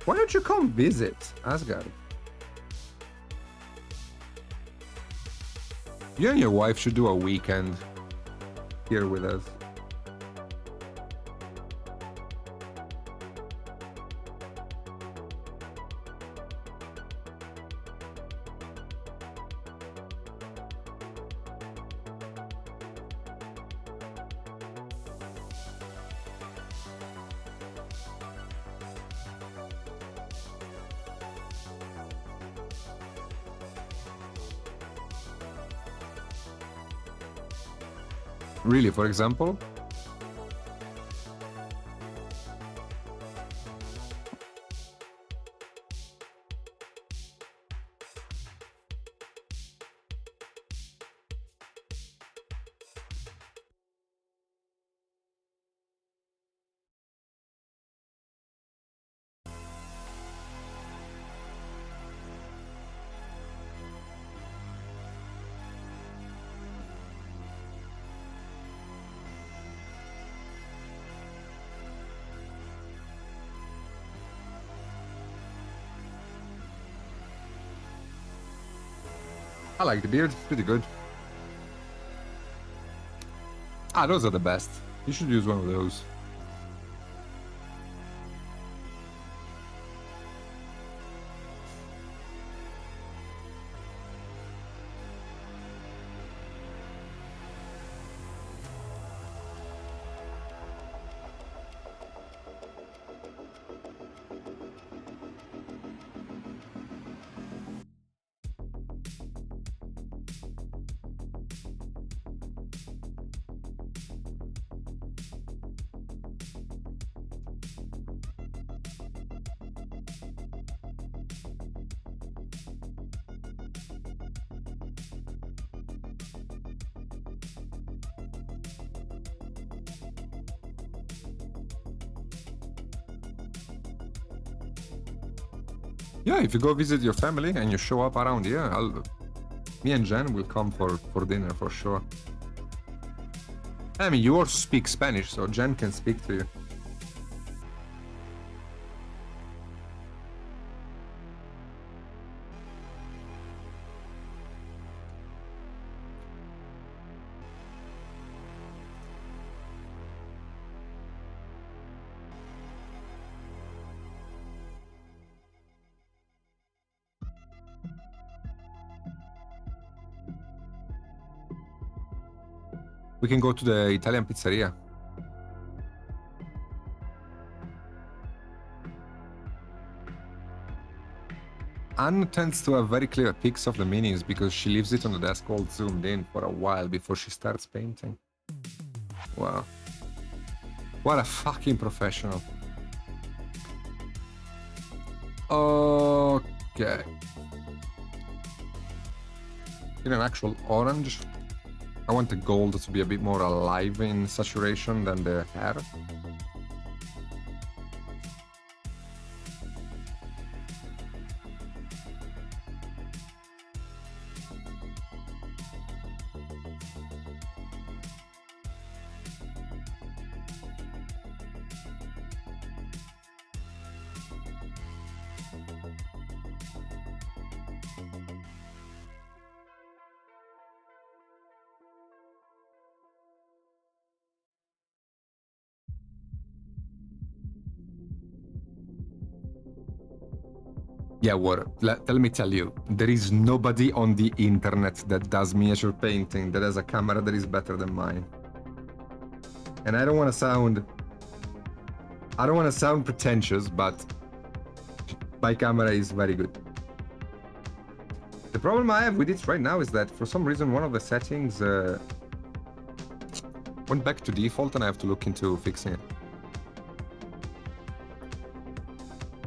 Why don't you come visit Asgard? You and your wife should do a weekend here with us. Really, for example? I like the beard, pretty good. Ah, those are the best. You should use one of those. Yeah, if you go visit your family and you show up around here, me and Jen will come for dinner for sure. I mean, you also speak Spanish, so Jen can speak to you. We can go to the Italian pizzeria. Anne tends to have very clear pics of the minis because she leaves it on the desk all zoomed in for a while before she starts painting. Wow. What a fucking professional. Okay. In an actual orange. I want the gold to be a bit more alive in saturation than the hair. Yeah, tell me tell you, there is nobody on the internet that does miniature painting that has a camera that is better than mine. And I don't want to sound pretentious, but my camera is very good. The problem I have with it right now is that for some reason one of the settings went back to default and I have to look into fixing it.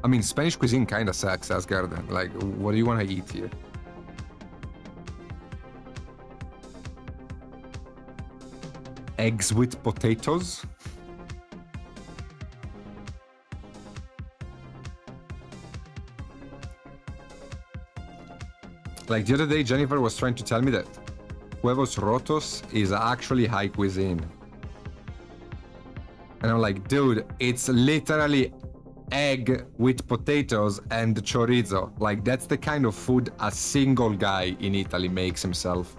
I mean, Spanish cuisine kinda sucks, Asgard. Like, what do you want to eat here? Eggs with potatoes? Like, the other day, Jennifer was trying to tell me that huevos rotos is actually high cuisine. And I'm like, dude, it's literally egg with potatoes and chorizo. Like, that's the kind of food a single guy in Italy makes himself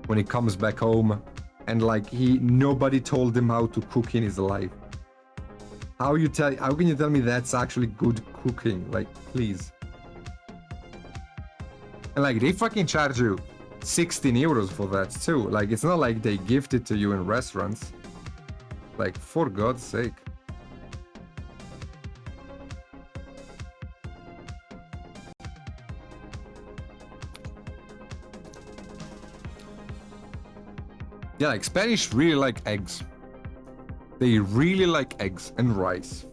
when he comes back home, and like nobody told him how to cook in his life. How can you tell me that's actually good cooking? Like, please. And like, they fucking charge you 16 euros for that too. Like, it's not like they gift it to you in restaurants. Like, for God's sake. Yeah, like, Spanish really like eggs. They really like eggs and rice.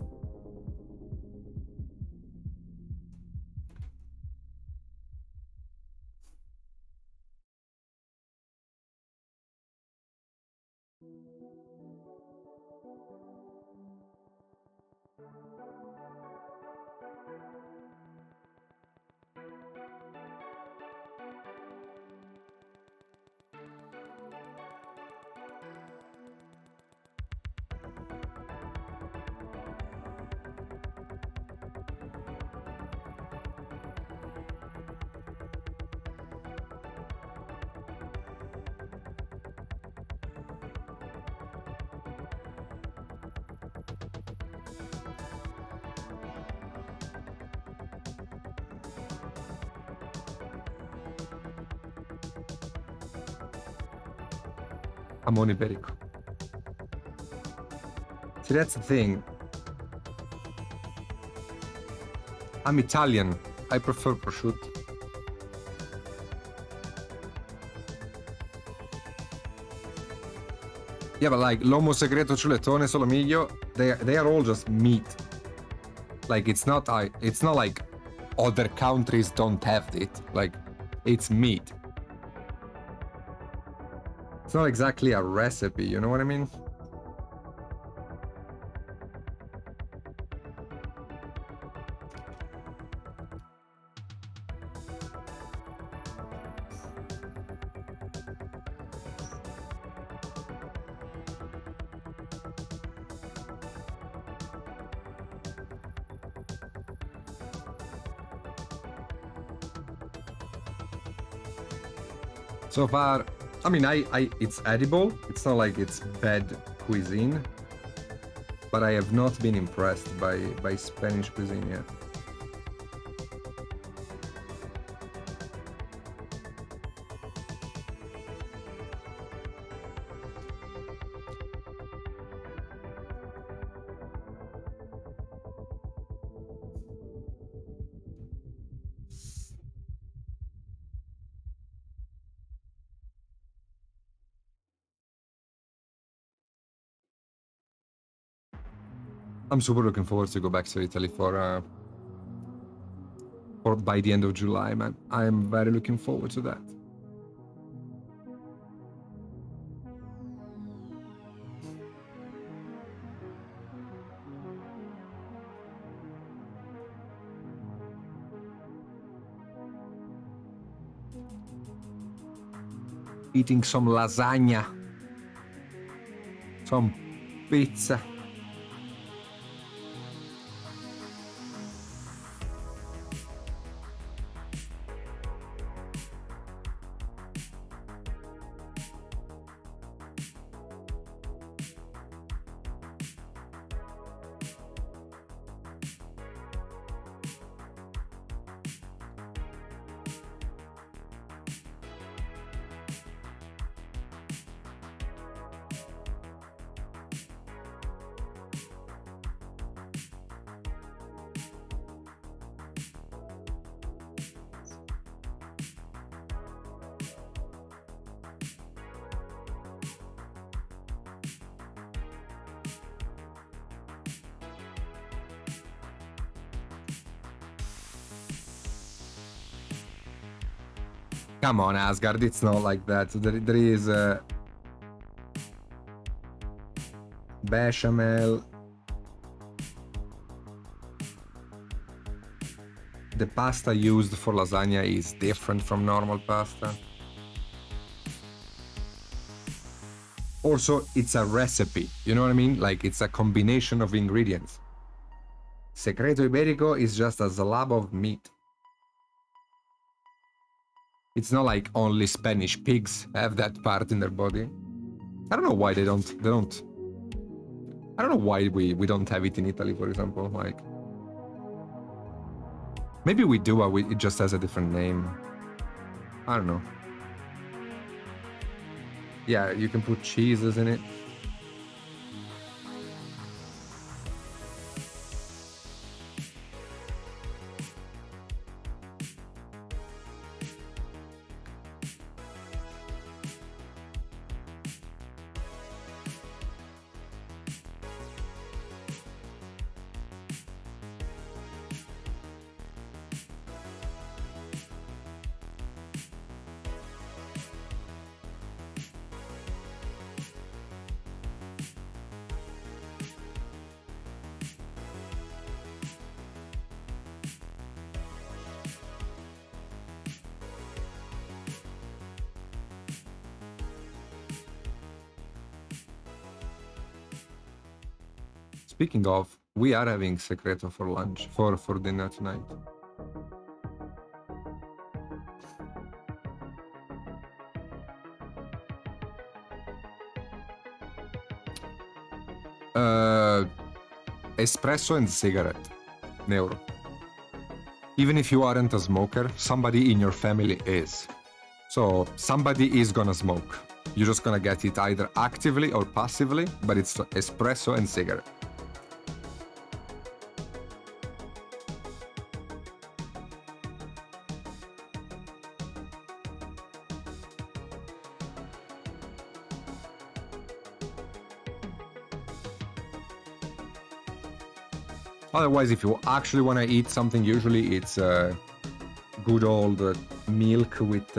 Jamón ibérico. See, that's the thing. I'm Italian. I prefer prosciutto. Yeah, but like lomo segreto, chuletone, solomillo, they are all just meat. Like it's not like other countries don't have it. Like it's meat. It's not exactly a recipe, you know what I mean? So far, I mean, it's edible. It's not like it's bad cuisine, but I have not been impressed by Spanish cuisine yet. I'm super looking forward to go back to Italy for by the end of July, man. I am very looking forward to that. Eating some lasagna, some pizza. Come on, Asgard, it's not like that. There is bechamel. The pasta used for lasagna is different from normal pasta. Also, it's a recipe, you know what I mean? Like, it's a combination of ingredients. Secreto Iberico is just a slab of meat. It's not like only Spanish pigs have that part in their body. I don't know why they don't. I don't know why we don't have it in Italy, for example. Like, maybe we do, but it just has a different name. I don't know. Yeah, you can put cheeses in it. Speaking of, we are having secreto for lunch, for dinner tonight. Espresso and cigarette. Neuro. Even if you aren't a smoker, somebody in your family is. So somebody is gonna smoke. You're just gonna get it either actively or passively, but it's espresso and cigarette. Otherwise, if you actually want to eat something, usually it's good old milk with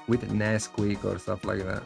Nesquik or stuff like that.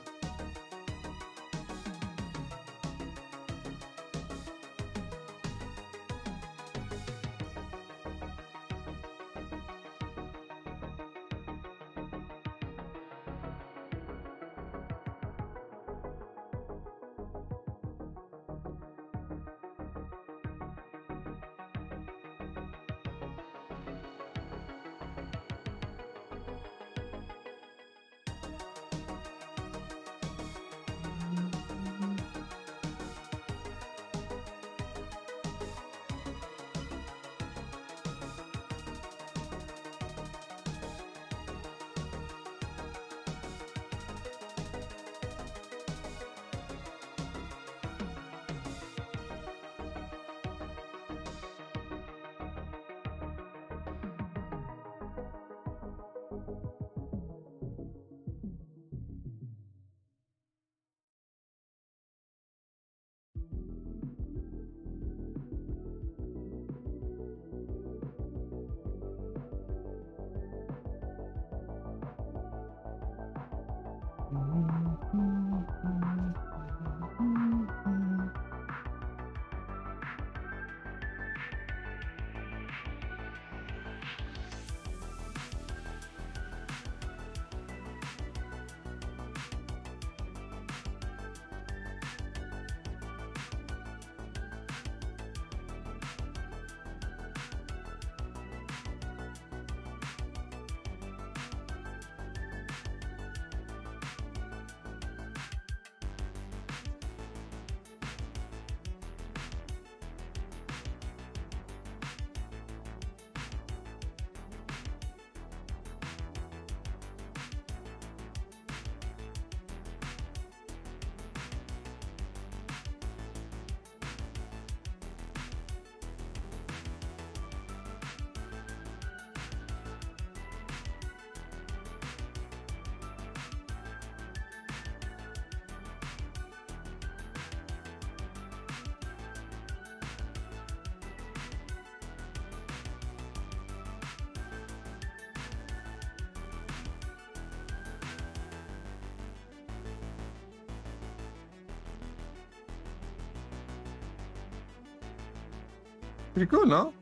Pretty cool, no?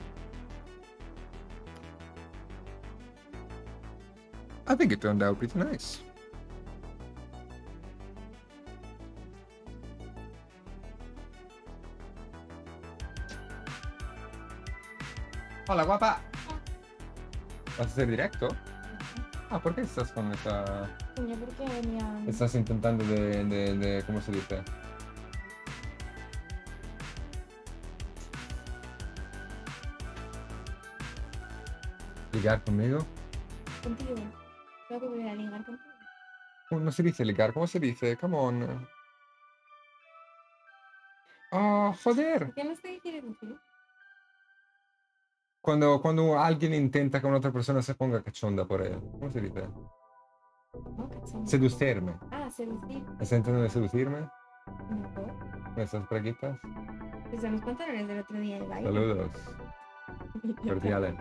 I think it turned out pretty nice. Hola, guapa. ¿Vas a hacer directo? Ah, ¿por qué estás con esa...? Coño, porque venía... Estás intentando de ¿cómo se dice? ¿Ligar conmigo? Contigo. Creo que voy a ligar contigo. No se dice ligar, ¿cómo se dice? Come on. Oh, joder. ¿Por qué no sé qué quieres decir? Cuando alguien intenta que otra persona se ponga cachonda por él. ¿Cómo se dice? No, cachón. Seducirme. Ah, seducir. ¿Estás intentando de seducirme? Mejor. ¿Con esas braguitas? Pues son los pantalones del otro día de baile. Saludos. Cordiales.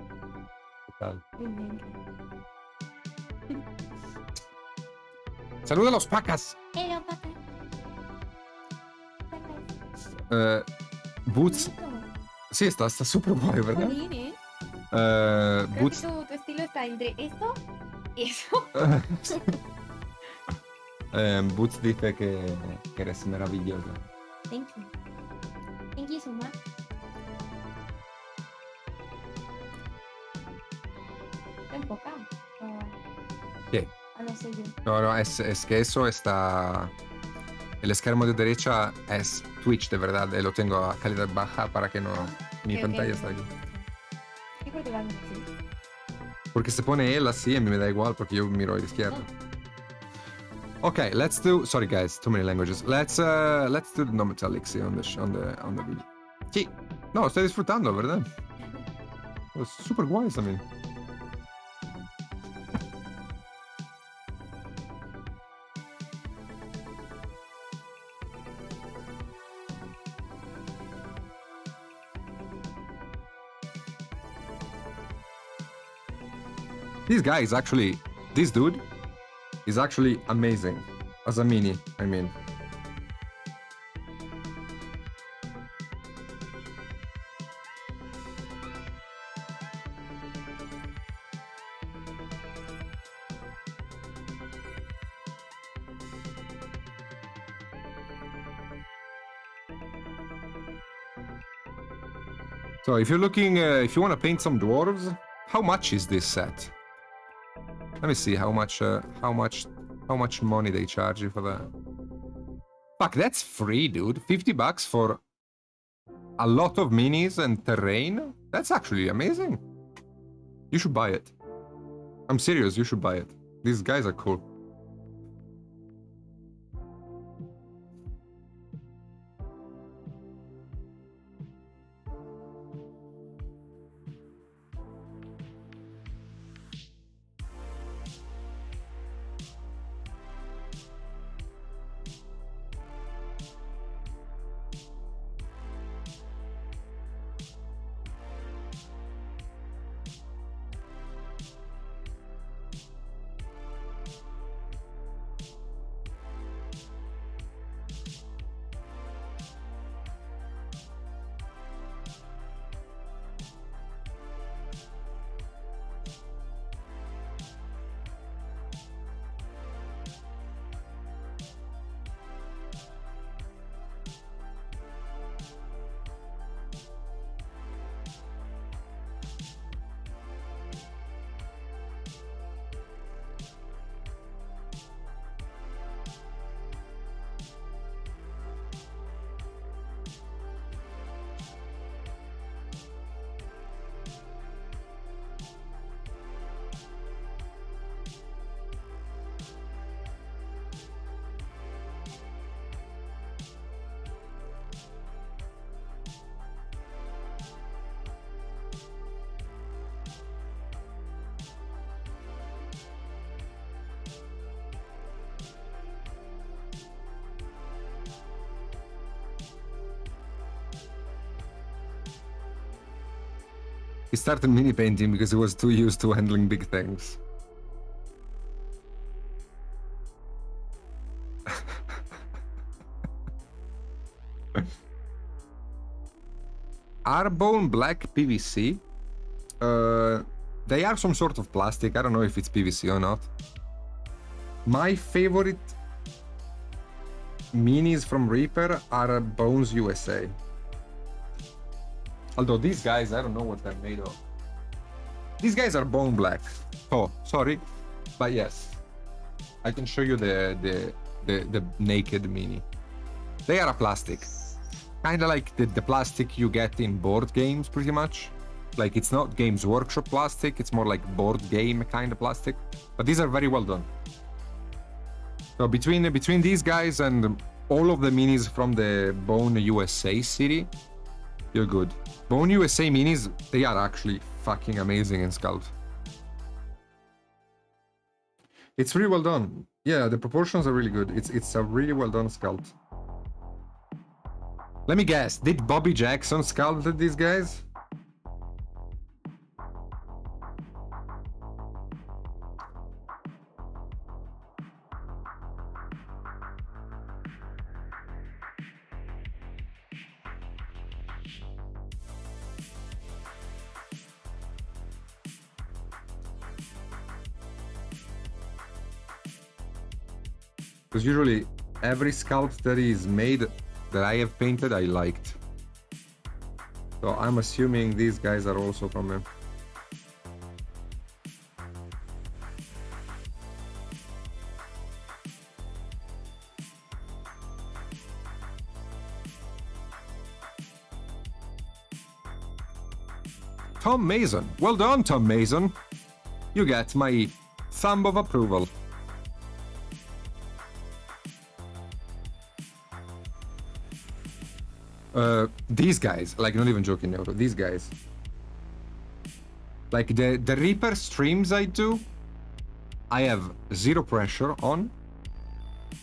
¿Qué tal? Muy bien. ¡Saludos a los pacas! Hello, papá. Boots. Sí, está súper guay, ¿verdad? Jolín, ¿eh? Boots. Creo que tu estilo está entre esto y eso. Boots dice que eres maravillosa. Thank you. Thank you so much. ¿Te enfoca? ¿Qué? Ah, no sé yo. No, es que eso está... El esquema de derecha es Twitch, de verdad. Lo tengo a calidad baja para que no... Mi Ok, pantalla ok. está aquí. Sí, porque lo hago así. Porque se pone él así a mí me da igual porque yo miro a la izquierda. Okay, let's do. Sorry, guys, too many languages. Let's do the non-metallic on the video. Sí. No, estoy disfrutando, ¿verdad? Pues super guay también. This guy is actually. This dude is actually amazing. As a mini, I mean. So if you're looking, if you want to paint some dwarves, how much is this set? Let me see how much money they charge you for that. Fuck, that's free, dude. $50 for a lot of minis and terrain? That's actually amazing. You should buy it. I'm serious, you should buy it. These guys are cool. He started mini painting because he was too used to handling big things. Arbone black PVC. They are some sort of plastic. I don't know if it's PVC or not. My favorite minis from Reaper are Bones USA. Although these guys, I don't know what they're made of. These guys are bone black. Oh, sorry. But yes. I can show you the naked mini. They are a plastic. Kinda like the plastic you get in board games, pretty much. Like, it's not Games Workshop plastic, it's more like board game kind of plastic. But these are very well done. So between these guys and all of the minis from the Bone USA city, you're good. Bone USA minis, they are actually fucking amazing in Sculpt. It's really well done. Yeah, the proportions are really good. It's a really well done sculpt. Let me guess, did Bobby Jackson sculpt these guys? Because usually every sculpt that is made that I have painted, I liked. So I'm assuming these guys are also from him. Tom Mason. Well done, Tom Mason. you get my thumb of approval. These guys, like, not even joking now, these guys. Like, the Reaper streams I do, I have zero pressure on.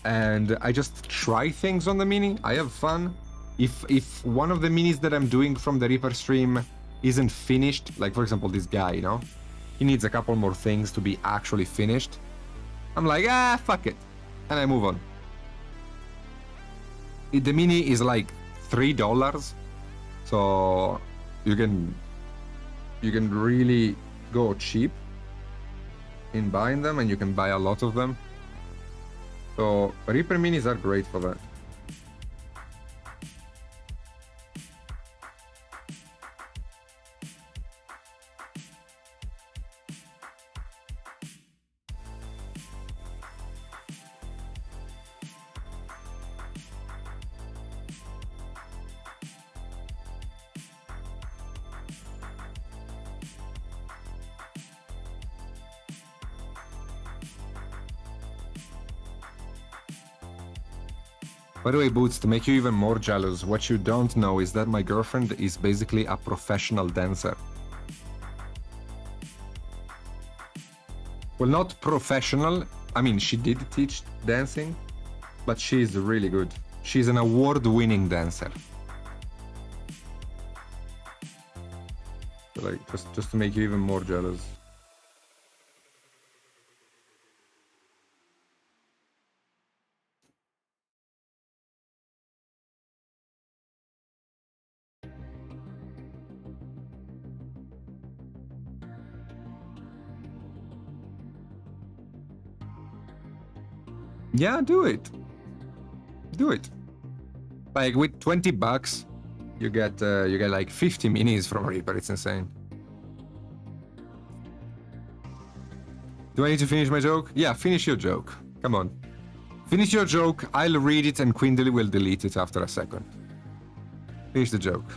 And I just try things on the mini. I have fun. If one of the minis that I'm doing from the Reaper stream isn't finished, like, for example, this guy, you know? He needs a couple more things to be actually finished. I'm like, fuck it. And I move on. The mini is like $3. So you can really go cheap in buying them, and you can buy a lot of them. So Reaper minis are great for that. By the way, Boots, to make you even more jealous, what you don't know is that my girlfriend is basically a professional dancer. Well, not professional. I mean, she did teach dancing, but she's really good. She's an award-winning dancer. So, like, just to make you even more jealous. Yeah, do it. Do it. Like, with $20, you get like 50 minis from Reaper. It's insane. Do I need to finish my joke? Yeah, finish your joke. Come on. Finish your joke. I'll read it and Quindly will delete it after a second. Finish the joke.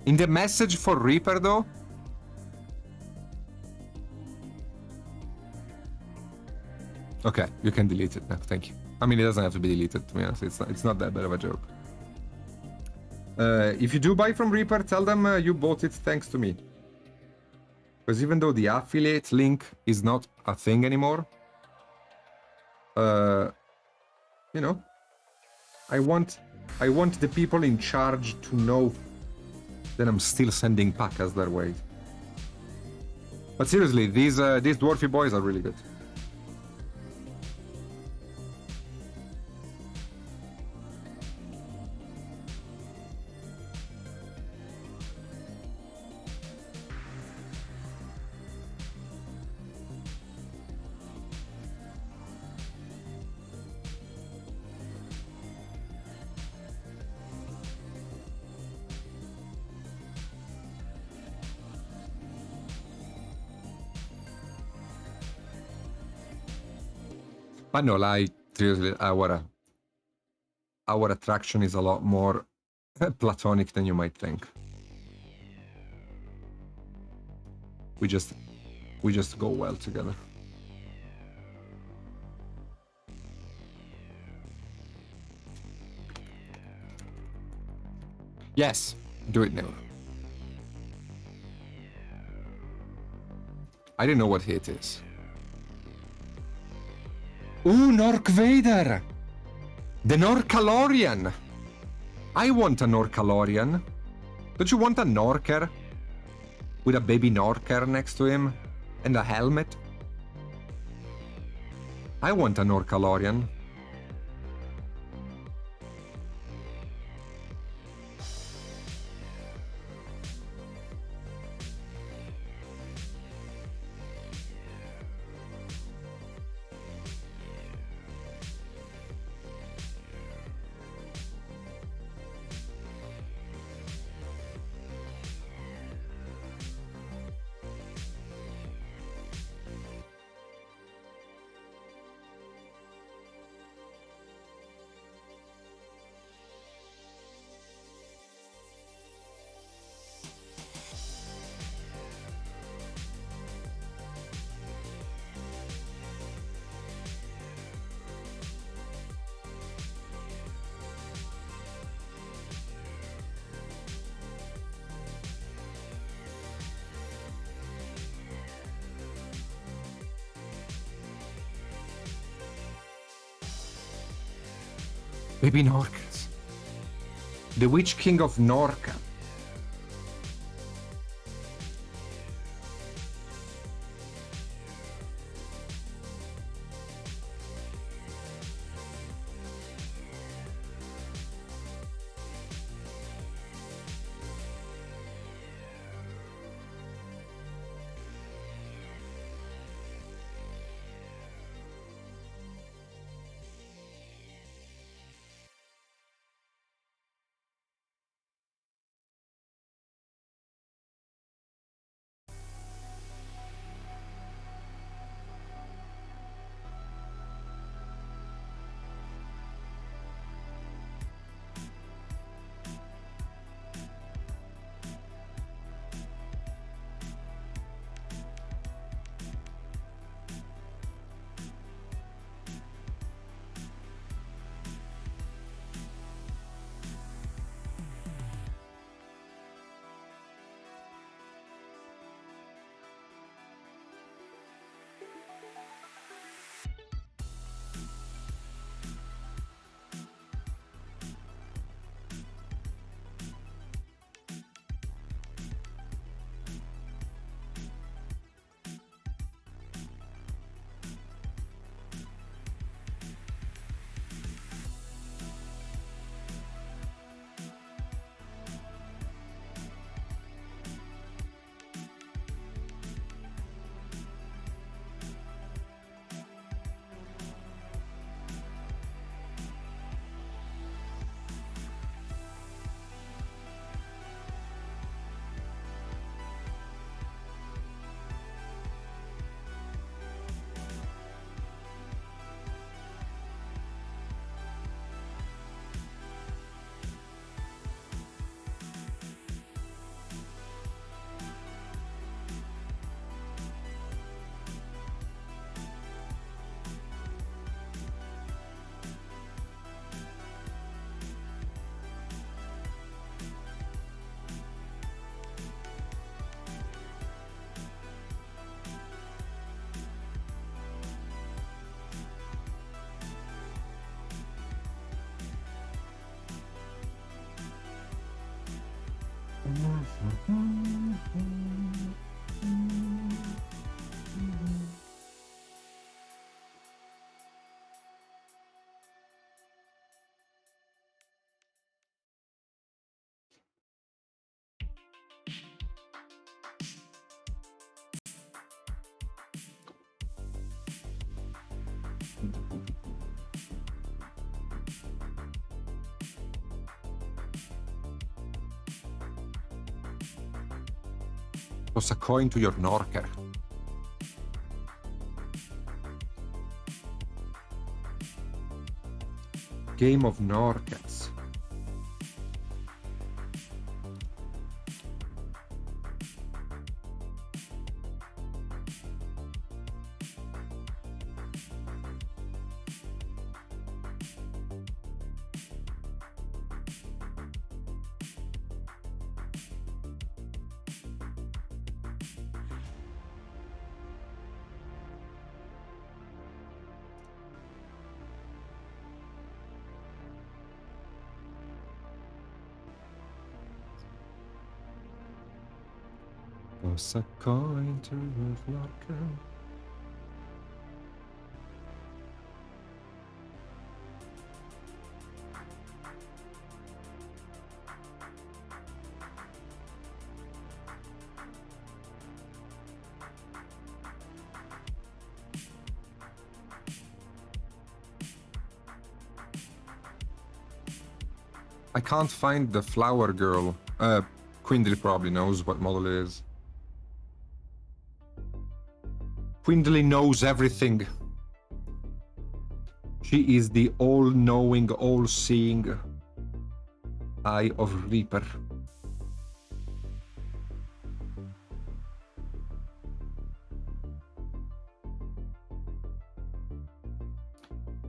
In the message for Reaper, though? Okay, you can delete it now. Thank you. I mean, it doesn't have to be deleted, to be honest. It's not that bad of a joke. If you do buy from Reaper, tell them you bought it thanks to me. Because even though the affiliate link is not a thing anymore, you know, I want the people in charge to know that I'm still sending Pakas their way. But seriously, these dwarfy boys are really good. But no, like, seriously, our attraction is a lot more platonic than you might think. We just go well together. Yes, do it now. I didn't know what hit is. Ooh, Nork Vader! The Norcalorian! I want a Norcalorian. Don't you want a Norker? With a baby Norker next to him? And a helmet? I want a Norcalorian. Baby Norcas. The Witch King of Norca. Toss a coin to your Norker. Game of Norcas. Toss a coin to your Norker. I can't find the flower girl. Quindly probably knows what model it is. Quindly knows everything. She is the all-knowing, all-seeing Eye of Reaper.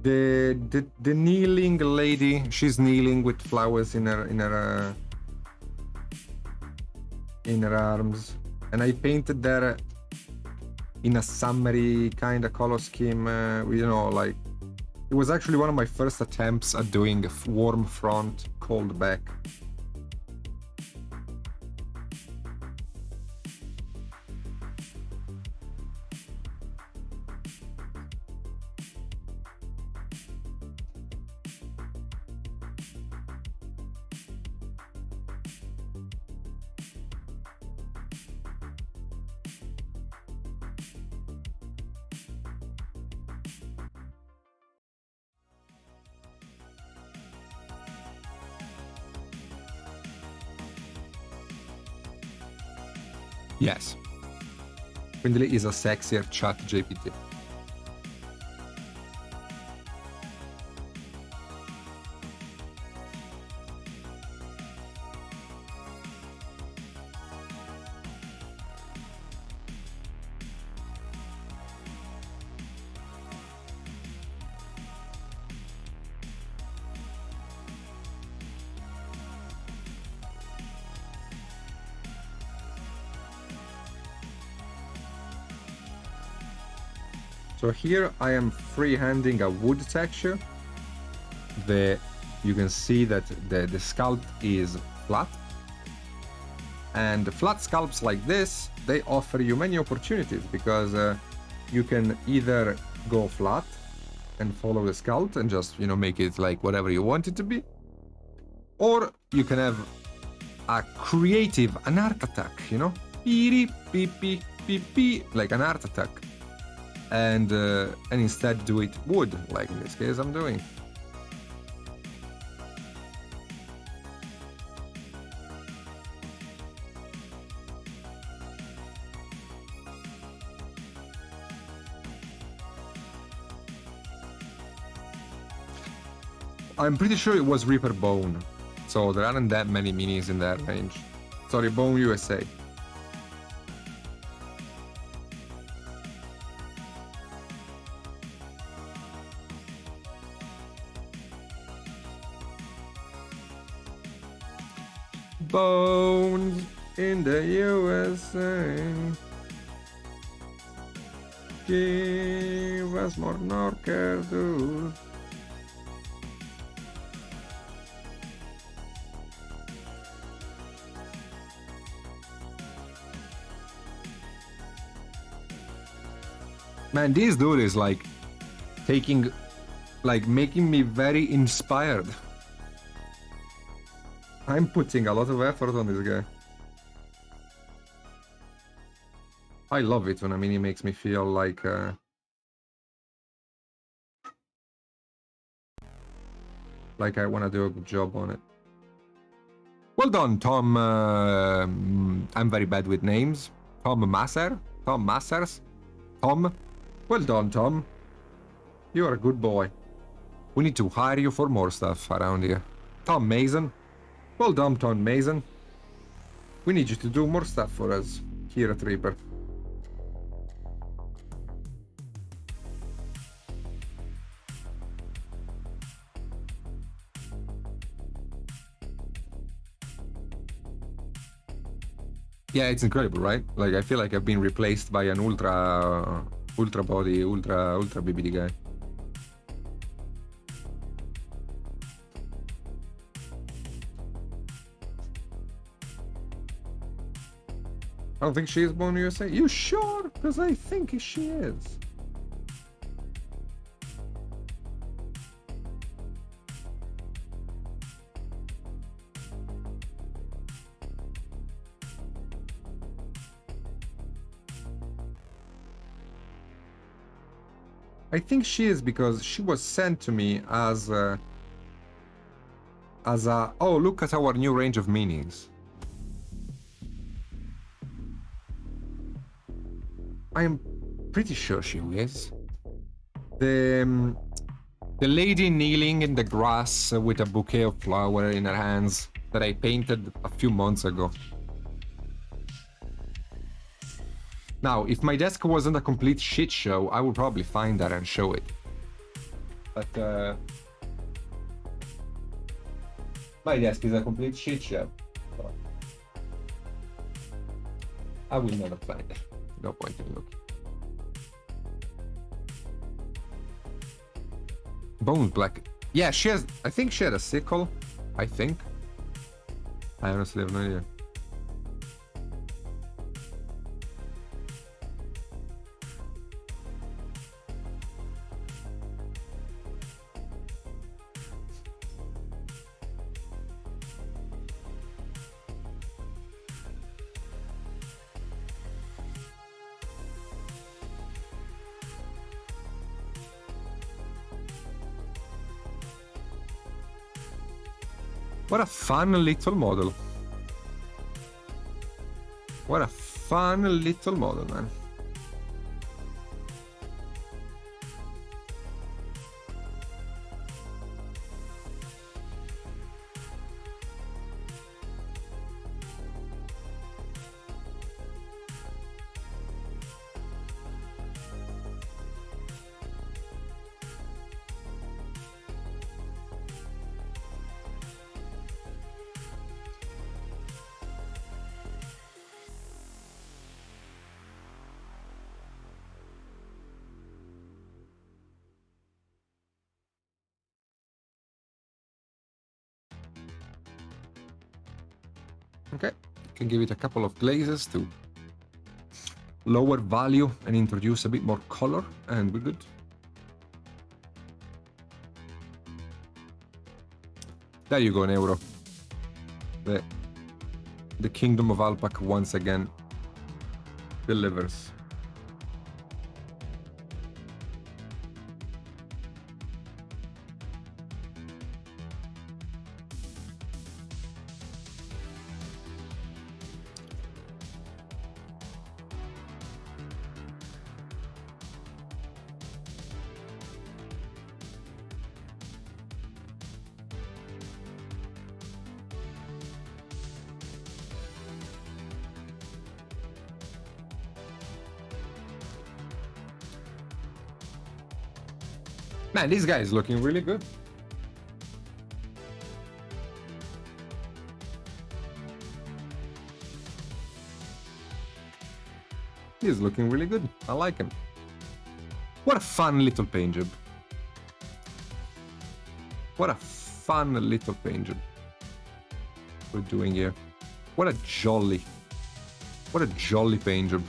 The kneeling lady, she's kneeling with flowers in her arms, and I painted that in a summery kind of color scheme, you know, like It was actually one of my first attempts at doing a warm front, cold back. Yes. Quindi is a sexier chat GPT. So here I am freehanding a wood texture. You can see that the sculpt is flat. And flat sculpts like this, they offer you many opportunities because you can either go flat and follow the sculpt and just, you know, make it like whatever you want it to be. Or you can have a creative, an art attack, you know? Like an art attack. And instead do it wood, like in this case I'm doing. I'm pretty sure it was Reaper Bone, so there aren't that many minis in that range. Sorry, Bone USA. Bones in the USA. Give us more Norker, dude. Man, this dude is like making me very inspired. I'm putting a lot of effort on this guy. I love it when a mini makes me feel like I want to do a good job on it. Well done, Tom. I'm very bad with names. Tom Masser? Tom Massers? Tom? Well done, Tom. You are a good boy. We need to hire you for more stuff around here. Tom Mason? Well done, Tom Mason. We need you to do more stuff for us here at Reaper. Yeah, it's incredible, right? Like, I feel like I've been replaced by an ultra body, ultra BBD guy. I don't think she is born in USA. You sure? Because I think she is. I think she is because she was sent to me as a oh, look at our new range of minis. I am pretty sure she is. The lady kneeling in the grass with a bouquet of flowers in her hands that I painted a few months ago. Now, if my desk wasn't a complete shit show, I would probably find that and show it. But my desk is a complete shit show. So I will never find it. No point in looking. Bone black. Yeah, she has. I think she had a sickle. I think. I honestly have no idea. What a fun little model. What a fun little model, man. Okay, can give it a couple of glazes to lower value and introduce a bit more color, and we're good. There you go, Neuro. The Kingdom of Alpac once again delivers. Man, this guy is looking really good. He's looking really good. I like him. What a fun little paint job. What a fun little paint job we're doing here. What a jolly paint job.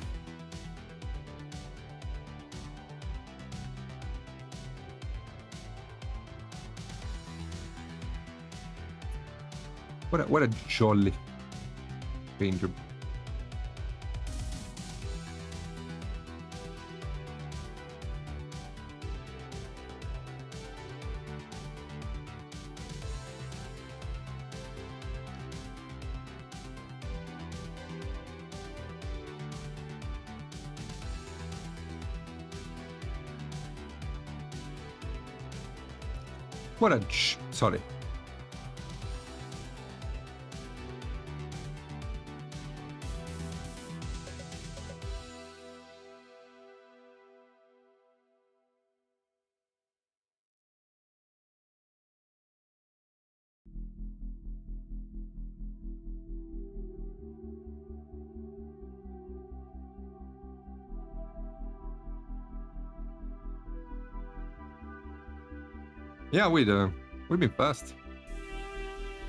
What a jolly paint job. Sorry. Yeah, we've been fast.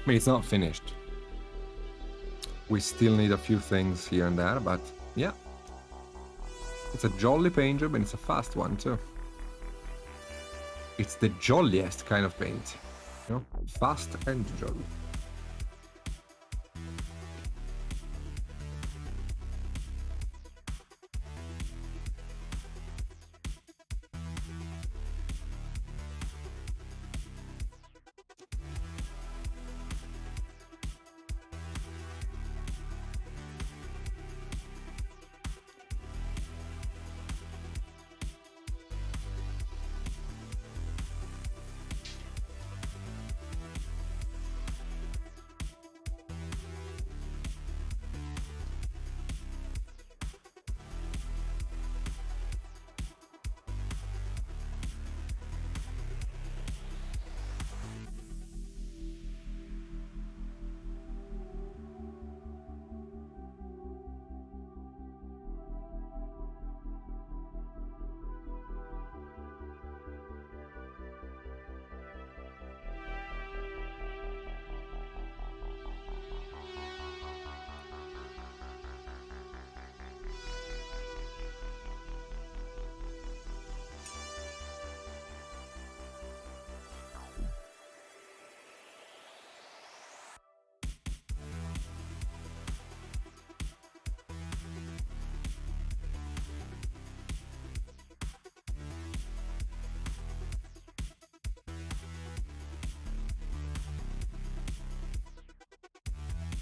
I mean, it's not finished. We still need a few things here and there, but yeah. It's a jolly paint job and it's a fast one too. It's the jolliest kind of paint. You know? Fast and jolly.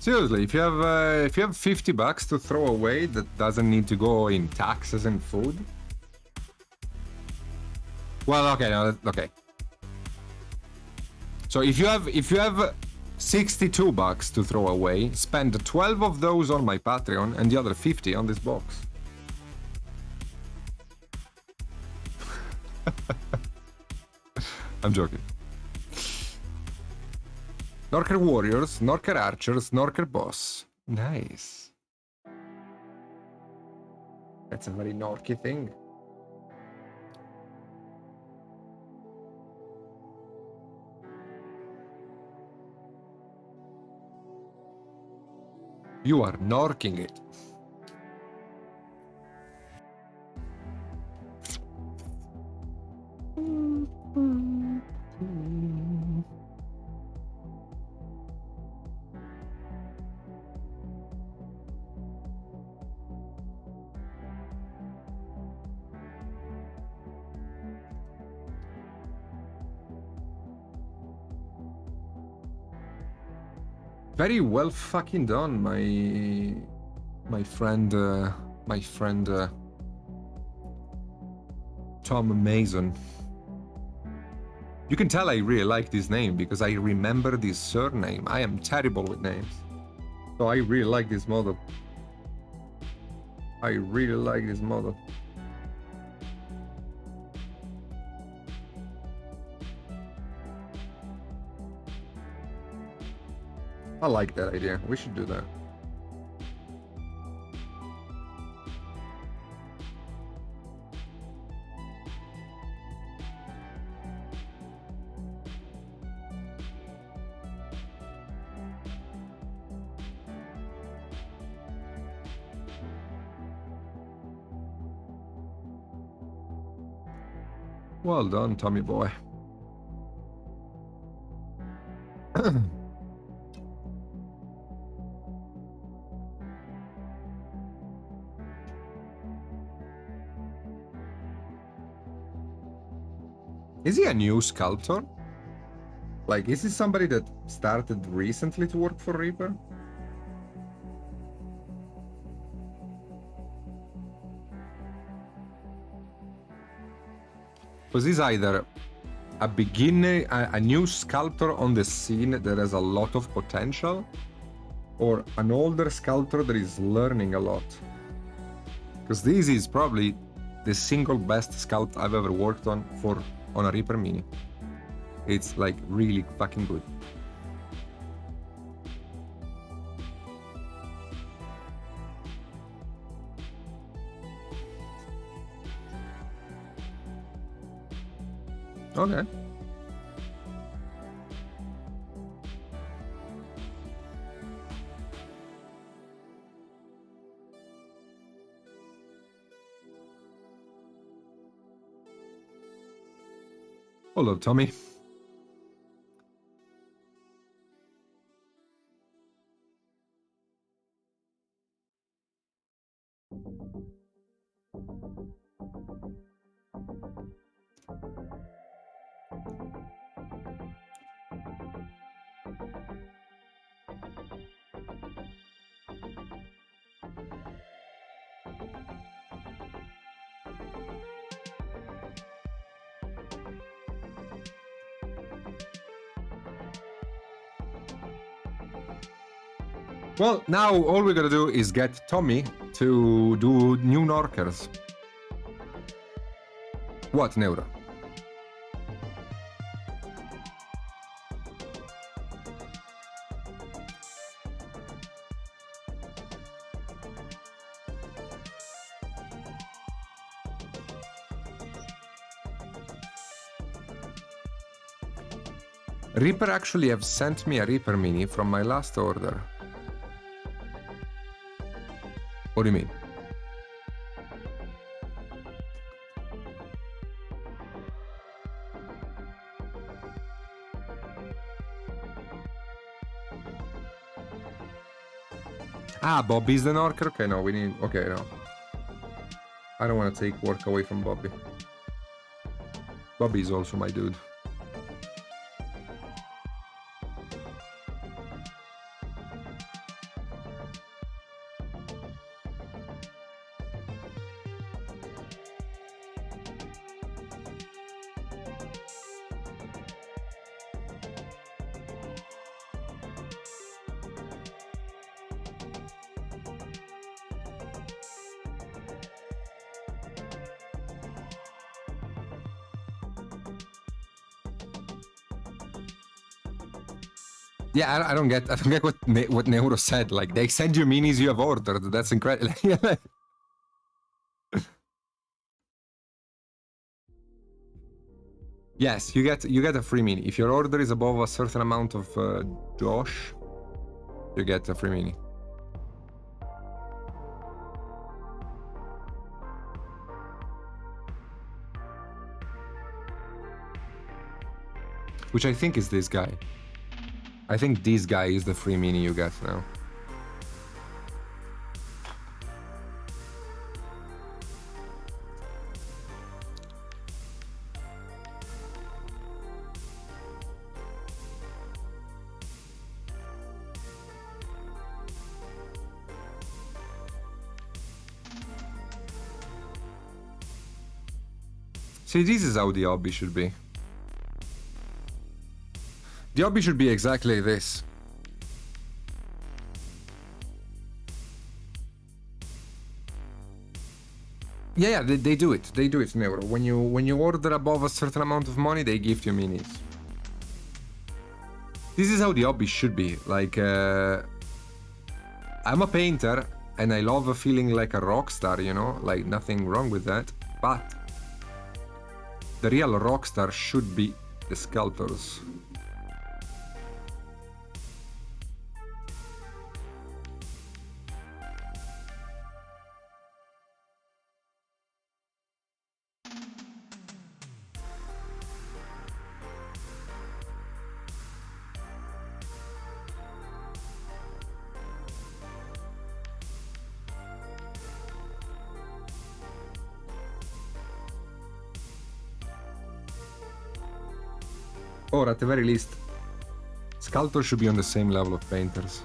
Seriously, if you have $50 to throw away that doesn't need to go in taxes and food. Well, okay, no, okay. So if you have $62 to throw away, spend 12 of those on my Patreon and the other 50 on this box. I'm joking. Snorker Warriors, Snorker Archers, Snorker Boss. Nice. That's a very Norky thing. You are Norking it. Very well fucking done, my friend Tom Mason. You can tell I really like this name because I remember this surname. I am terrible with names, so I really like this model. I really like this model. I like that idea. We should do that. Well done, Tommy boy. Is he a new sculptor? Like, is he somebody that started recently to work for Reaper? Because he's either a beginner, a new sculptor on the scene that has a lot of potential, or an older sculptor that is learning a lot. Because this is probably the single best sculpt I've ever worked on a Reaper Mini. It's like really fucking good. Okay. Hold up, Tommy. Well, now all we gotta do is get Tommy to do new Norkers. What, Neuro? Reaper actually have sent me a Reaper Mini from my last order. What do you mean? Ah, Bobby's the Norker? Okay, no, we need... Okay, no. I don't want to take work away from Bobby. Bobby is also my dude. Yeah, I don't get what Neuro said. Like, they send you minis you have ordered. That's incredible. Yes, you get a free mini. If your order is above a certain amount of Josh, you get a free mini. Which I think is this guy. I think this guy is the free mini you get now. See, this is how the hobby should be. The hobby should be exactly this. Yeah, they do it. They do it, Neuro. When you order above a certain amount of money, they gift you minis. This is how the hobby should be. Like, I'm a painter, and I love feeling like a rock star, you know? Like, nothing wrong with that. But the real rock star should be the sculptors. Or at the very least, sculptors should be on the same level of painters.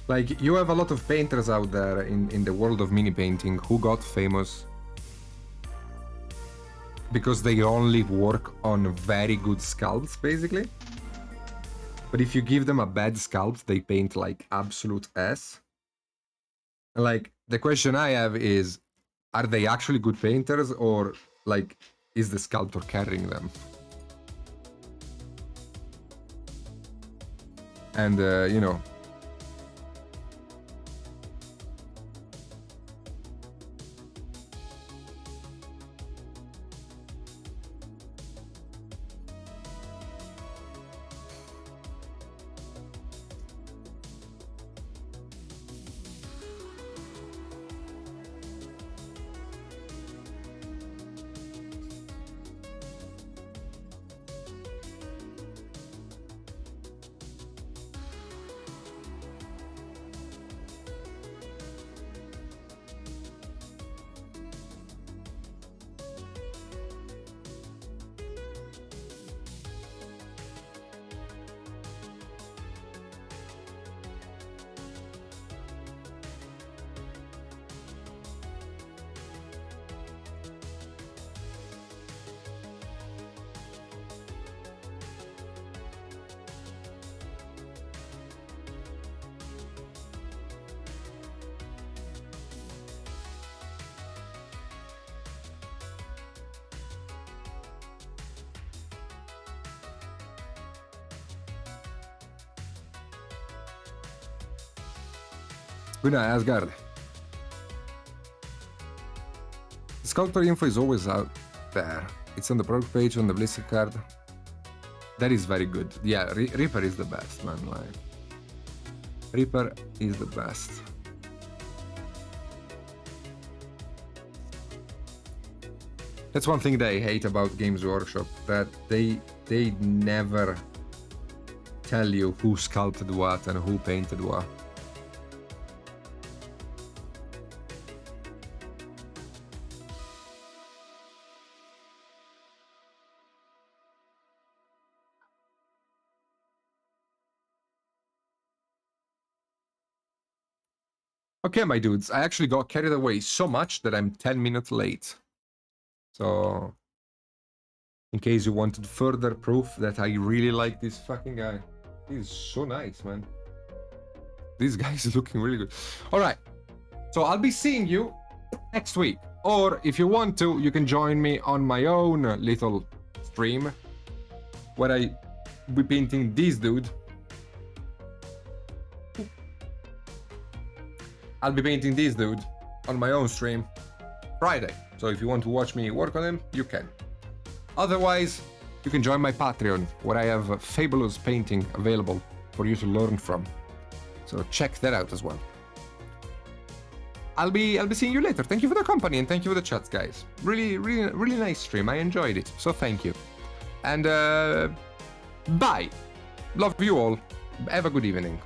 Like, you have a lot of painters out there in the world of mini painting who got famous because they only work on very good sculpts, basically. But if you give them a bad sculpt, they paint like absolute ass. Like, the question I have is, are they actually good painters, or like, is the sculptor carrying them? And you know, good night, Asgard. The sculptor info is always out there. It's on the product page on the Blizzard card. That is very good. Yeah, Reaper is the best, man. Like, Reaper is the best. That's one thing that I hate about Games Workshop, that they never tell you who sculpted what and who painted what. Okay, my dudes, I actually got carried away so much that I'm 10 minutes late. So, in case you wanted further proof that I really like this fucking guy. He's so nice, man. This guy is looking really good. All right. So I'll be seeing you next week. Or if you want to, you can join me on my own little stream where I be painting this dude. I'll be painting this dude on my own stream Friday. So if you want to watch me work on him, you can. Otherwise, you can join my Patreon where I have fabulous painting available for you to learn from. So check that out as well. I'll be seeing you later. Thank you for the company and thank you for the chats, guys. Really nice stream. I enjoyed it. So thank you. And bye. Love you all. Have a good evening.